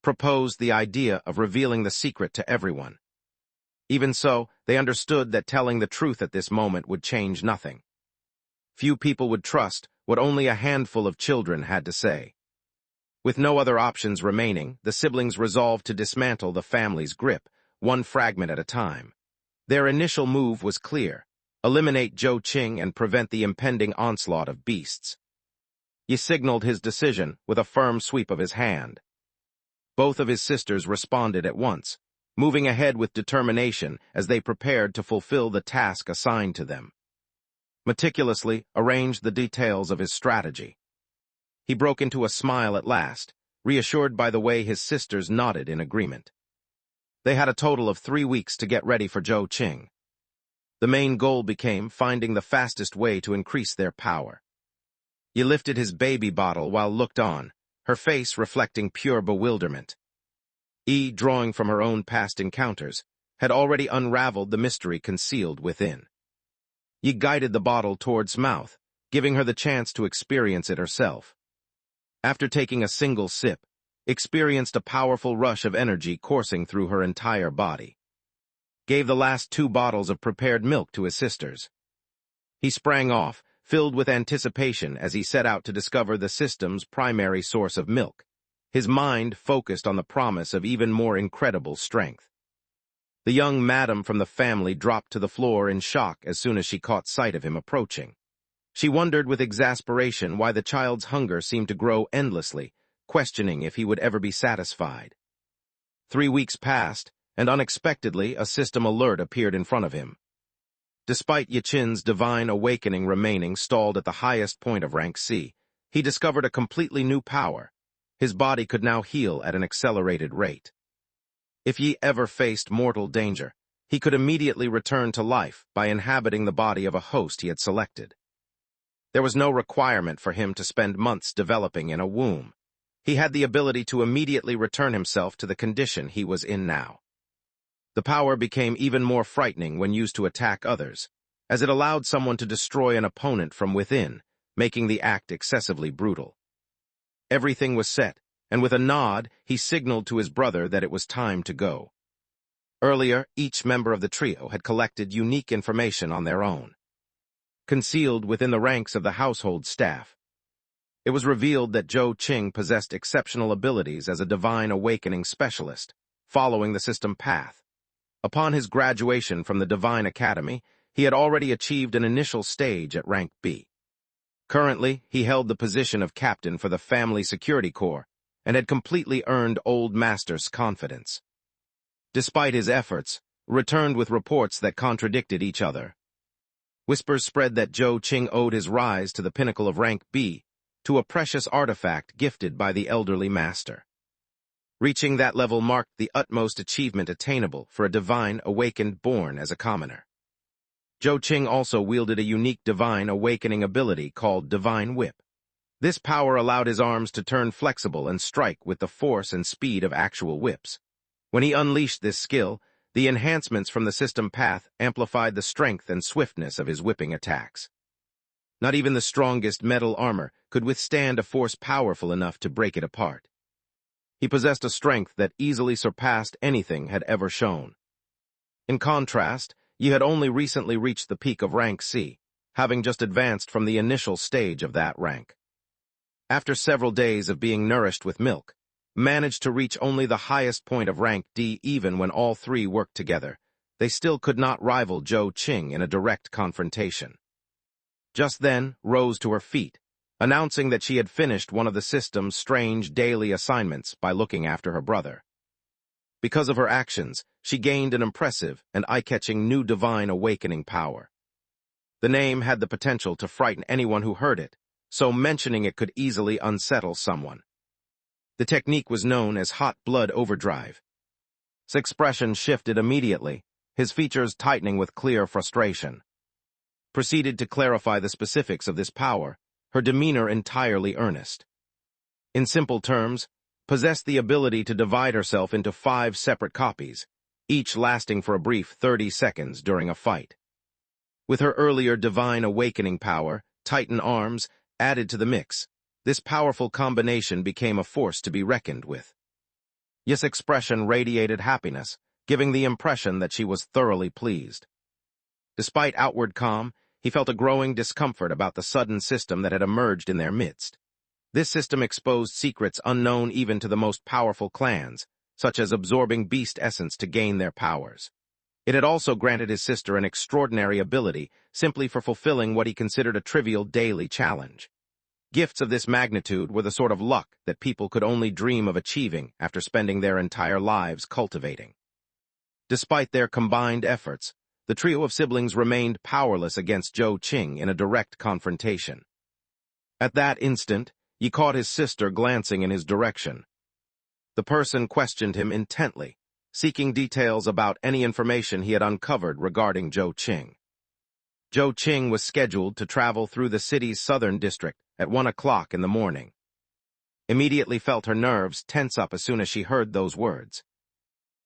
Proposed the idea of revealing the secret to everyone. Even so, they understood that telling the truth at this moment would change nothing. Few people would trust what only a handful of children had to say. With no other options remaining, the siblings resolved to dismantle the family's grip, one fragment at a time. Their initial move was clear: eliminate Joe Ching and prevent the impending onslaught of beasts. He signaled his decision with a firm sweep of his hand. Both of his sisters responded at once, moving ahead with determination as they prepared to fulfill the task assigned to them. Meticulously arranged the details of his strategy. He broke into a smile at last, reassured by the way his sisters nodded in agreement. They had a total of 3 weeks to get ready for Joe Ching. The main goal became finding the fastest way to increase their power. He lifted his baby bottle while looked on, her face reflecting pure bewilderment. E, drawing from her own past encounters, had already unraveled the mystery concealed within. Yi guided the bottle towards mouth, giving her the chance to experience it herself. After taking a single sip, experienced a powerful rush of energy coursing through her entire body. Gave the last 2 bottles of prepared milk to his sisters. He sprang off, filled with anticipation as he set out to discover the system's primary source of milk, his mind focused on the promise of even more incredible strength. The young madam from the family dropped to the floor in shock as soon as she caught sight of him approaching. She wondered with exasperation why the child's hunger seemed to grow endlessly, questioning if he would ever be satisfied. 3 weeks passed, and unexpectedly a system alert appeared in front of him. Despite Yachin's divine awakening remaining stalled at the highest point of rank C, he discovered a completely new power. His body could now heal at an accelerated rate. If Yi ever faced mortal danger, he could immediately return to life by inhabiting the body of a host he had selected. There was no requirement for him to spend months developing in a womb. He had the ability to immediately return himself to the condition he was in now. The power became even more frightening when used to attack others, as it allowed someone to destroy an opponent from within, making the act excessively brutal. Everything was set, and with a nod, he signaled to his brother that it was time to go. Earlier, each member of the trio had collected unique information on their own, concealed within the ranks of the household staff. It was revealed that Zhou Qing possessed exceptional abilities as a divine awakening specialist, following the system path. Upon his graduation from the Divine Academy, he had already achieved an initial stage at rank B. Currently, he held the position of captain for the Family Security Corps and had completely earned Old Master's confidence. Despite his efforts, returned with reports that contradicted each other. Whispers spread that Zhou Qing owed his rise to the pinnacle of rank B to a precious artifact gifted by the elderly master. Reaching that level marked the utmost achievement attainable for a divine awakened born as a commoner. Zhou Qing also wielded a unique divine awakening ability called Divine Whip. This power allowed his arms to turn flexible and strike with the force and speed of actual whips. When he unleashed this skill, the enhancements from the system path amplified the strength and swiftness of his whipping attacks. Not even the strongest metal armor could withstand a force powerful enough to break it apart. He possessed a strength that easily surpassed anything had ever shown. In contrast, Yi had only recently reached the peak of rank C, having just advanced from the initial stage of that rank. After several days of being nourished with milk, managed to reach only the highest point of rank D even when all three worked together, they still could not rival Zhou Qing in a direct confrontation. Just then, rose to her feet, announcing that she had finished one of the system's strange daily assignments by looking after her brother. Because of her actions, she gained an impressive and eye-catching new divine awakening power. The name had the potential to frighten anyone who heard it, so mentioning it could easily unsettle someone. The technique was known as hot blood overdrive. His expression shifted immediately, his features tightening with clear frustration. Proceeded to clarify the specifics of this power, her demeanor entirely earnest. In simple terms, possessed the ability to divide herself into 5 separate copies, each lasting for a brief 30 seconds during a fight. With her earlier divine awakening power, Titan arms, added to the mix, this powerful combination became a force to be reckoned with. Yi's expression radiated happiness, giving the impression that she was thoroughly pleased. Despite outward calm, he felt a growing discomfort about the sudden system that had emerged in their midst. This system exposed secrets unknown even to the most powerful clans, such as absorbing beast essence to gain their powers. It had also granted his sister an extraordinary ability simply for fulfilling what he considered a trivial daily challenge. Gifts of this magnitude were the sort of luck that people could only dream of achieving after spending their entire lives cultivating. Despite their combined efforts, the trio of siblings remained powerless against Zhou Qing in a direct confrontation. At that instant, Yi caught his sister glancing in his direction. The person questioned him intently, seeking details about any information he had uncovered regarding Zhou Qing. Zhou Qing was scheduled to travel through the city's southern district at 1 o'clock in the morning. Immediately felt her nerves tense up as soon as she heard those words.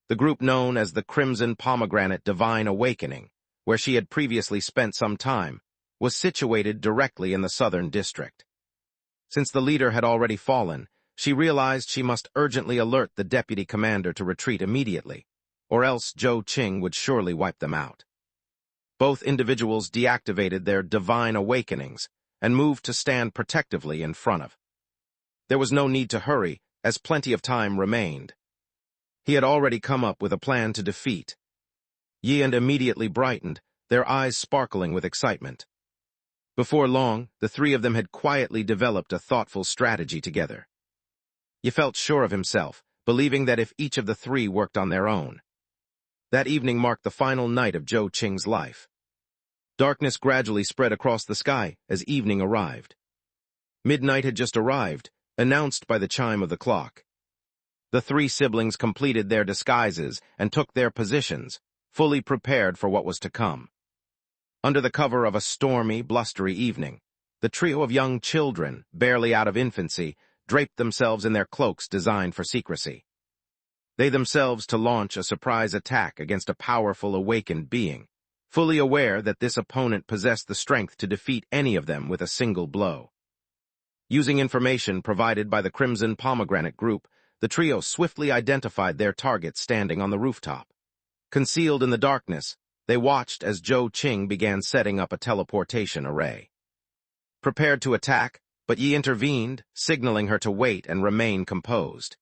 The group known as the Crimson Pomegranate Divine Awakening, where she had previously spent some time, was situated directly in the southern district. Since the leader had already fallen, she realized she must urgently alert the deputy commander to retreat immediately, or else Zhou Qing would surely wipe them out. Both individuals deactivated their divine awakenings and moved to stand protectively in front of. There was no need to hurry, as plenty of time remained. He had already come up with a plan to defeat. Yi and immediately brightened, their eyes sparkling with excitement. Before long, the three of them had quietly developed a thoughtful strategy together. He felt sure of himself, believing that if each of the three worked on their own. That evening marked the final night of Zhou Qing's life. Darkness gradually spread across the sky as evening arrived. Midnight had just arrived, announced by the chime of the clock. The three siblings completed their disguises and took their positions, fully prepared for what was to come. Under the cover of a stormy, blustery evening, the trio of young children, barely out of infancy, draped themselves in their cloaks designed for secrecy. They themselves to launch a surprise attack against a powerful awakened being, fully aware that this opponent possessed the strength to defeat any of them with a single blow. Using information provided by the Crimson Pomegranate Group, the trio swiftly identified their target standing on the rooftop. Concealed in the darkness, they watched as Zhou Qing began setting up a teleportation array. Prepared to attack, but Yi intervened, signaling her to wait and remain composed.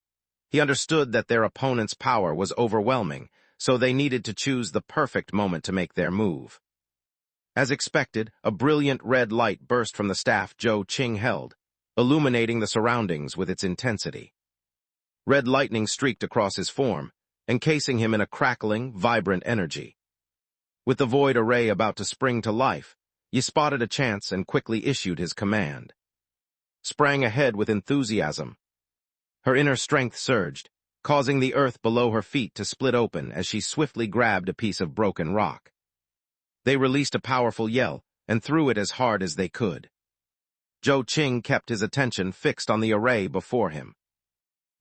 He understood that their opponent's power was overwhelming, so they needed to choose the perfect moment to make their move. As expected, a brilliant red light burst from the staff Zhou Qing held, illuminating the surroundings with its intensity. Red lightning streaked across his form, encasing him in a crackling, vibrant energy. With the void array about to spring to life, Yi spotted a chance and quickly issued his command. Sprang ahead with enthusiasm. Her inner strength surged, causing the earth below her feet to split open as she swiftly grabbed a piece of broken rock. They released a powerful yell and threw it as hard as they could. Zhou Qing kept his attention fixed on the array before him.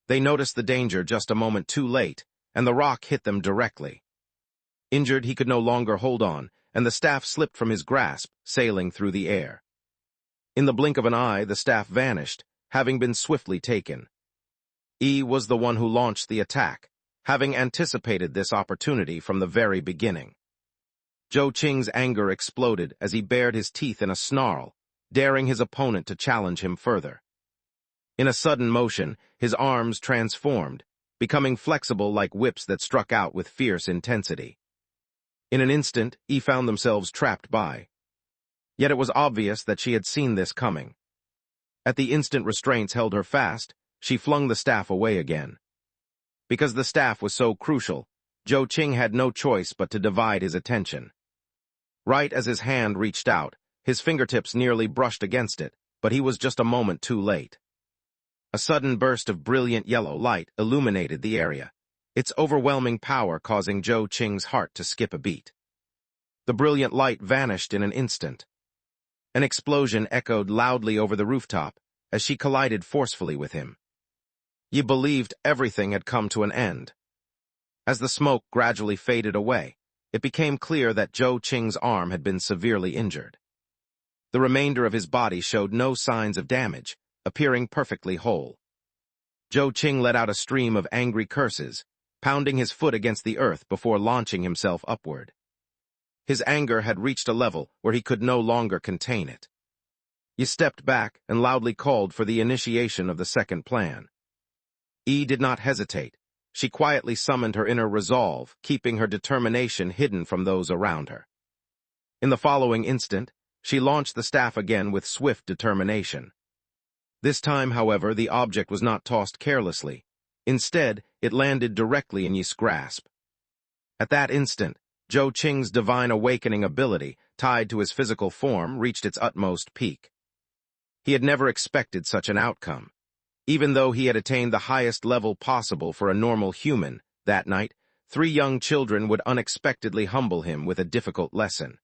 They noticed the danger just a moment too late, and the rock hit them directly. Injured, he could no longer hold on, and the staff slipped from his grasp, sailing through the air. In the blink of an eye, the staff vanished, having been swiftly taken. Yi was the one who launched the attack, having anticipated this opportunity from the very beginning. Zhou Qing's anger exploded as he bared his teeth in a snarl, daring his opponent to challenge him further. In a sudden motion, his arms transformed, becoming flexible like whips that struck out with fierce intensity. In an instant, Yi found themselves trapped by. Yet it was obvious that she had seen this coming. At the instant restraints held her fast, she flung the staff away again. Because the staff was so crucial, Zhou Qing had no choice but to divide his attention. Right as his hand reached out, his fingertips nearly brushed against it, but he was just a moment too late. A sudden burst of brilliant yellow light illuminated the area, its overwhelming power causing Zhou Qing's heart to skip a beat. The brilliant light vanished in an instant. An explosion echoed loudly over the rooftop as she collided forcefully with him. Yi believed everything had come to an end. As the smoke gradually faded away, it became clear that Zhou Qing's arm had been severely injured. The remainder of his body showed no signs of damage, appearing perfectly whole. Zhou Qing let out a stream of angry curses, pounding his foot against the earth before launching himself upward. His anger had reached a level where he could no longer contain it. He stepped back and loudly called for the initiation of the second plan. Yi did not hesitate. She quietly summoned her inner resolve, keeping her determination hidden from those around her. In the following instant, she launched the staff again with swift determination. This time, however, the object was not tossed carelessly. Instead, it landed directly in Yi's grasp. At that instant, Zhou Qing's divine awakening ability, tied to his physical form, reached its utmost peak. He had never expected such an outcome. Even though he had attained the highest level possible for a normal human, that night, 3 young children would unexpectedly humble him with a difficult lesson.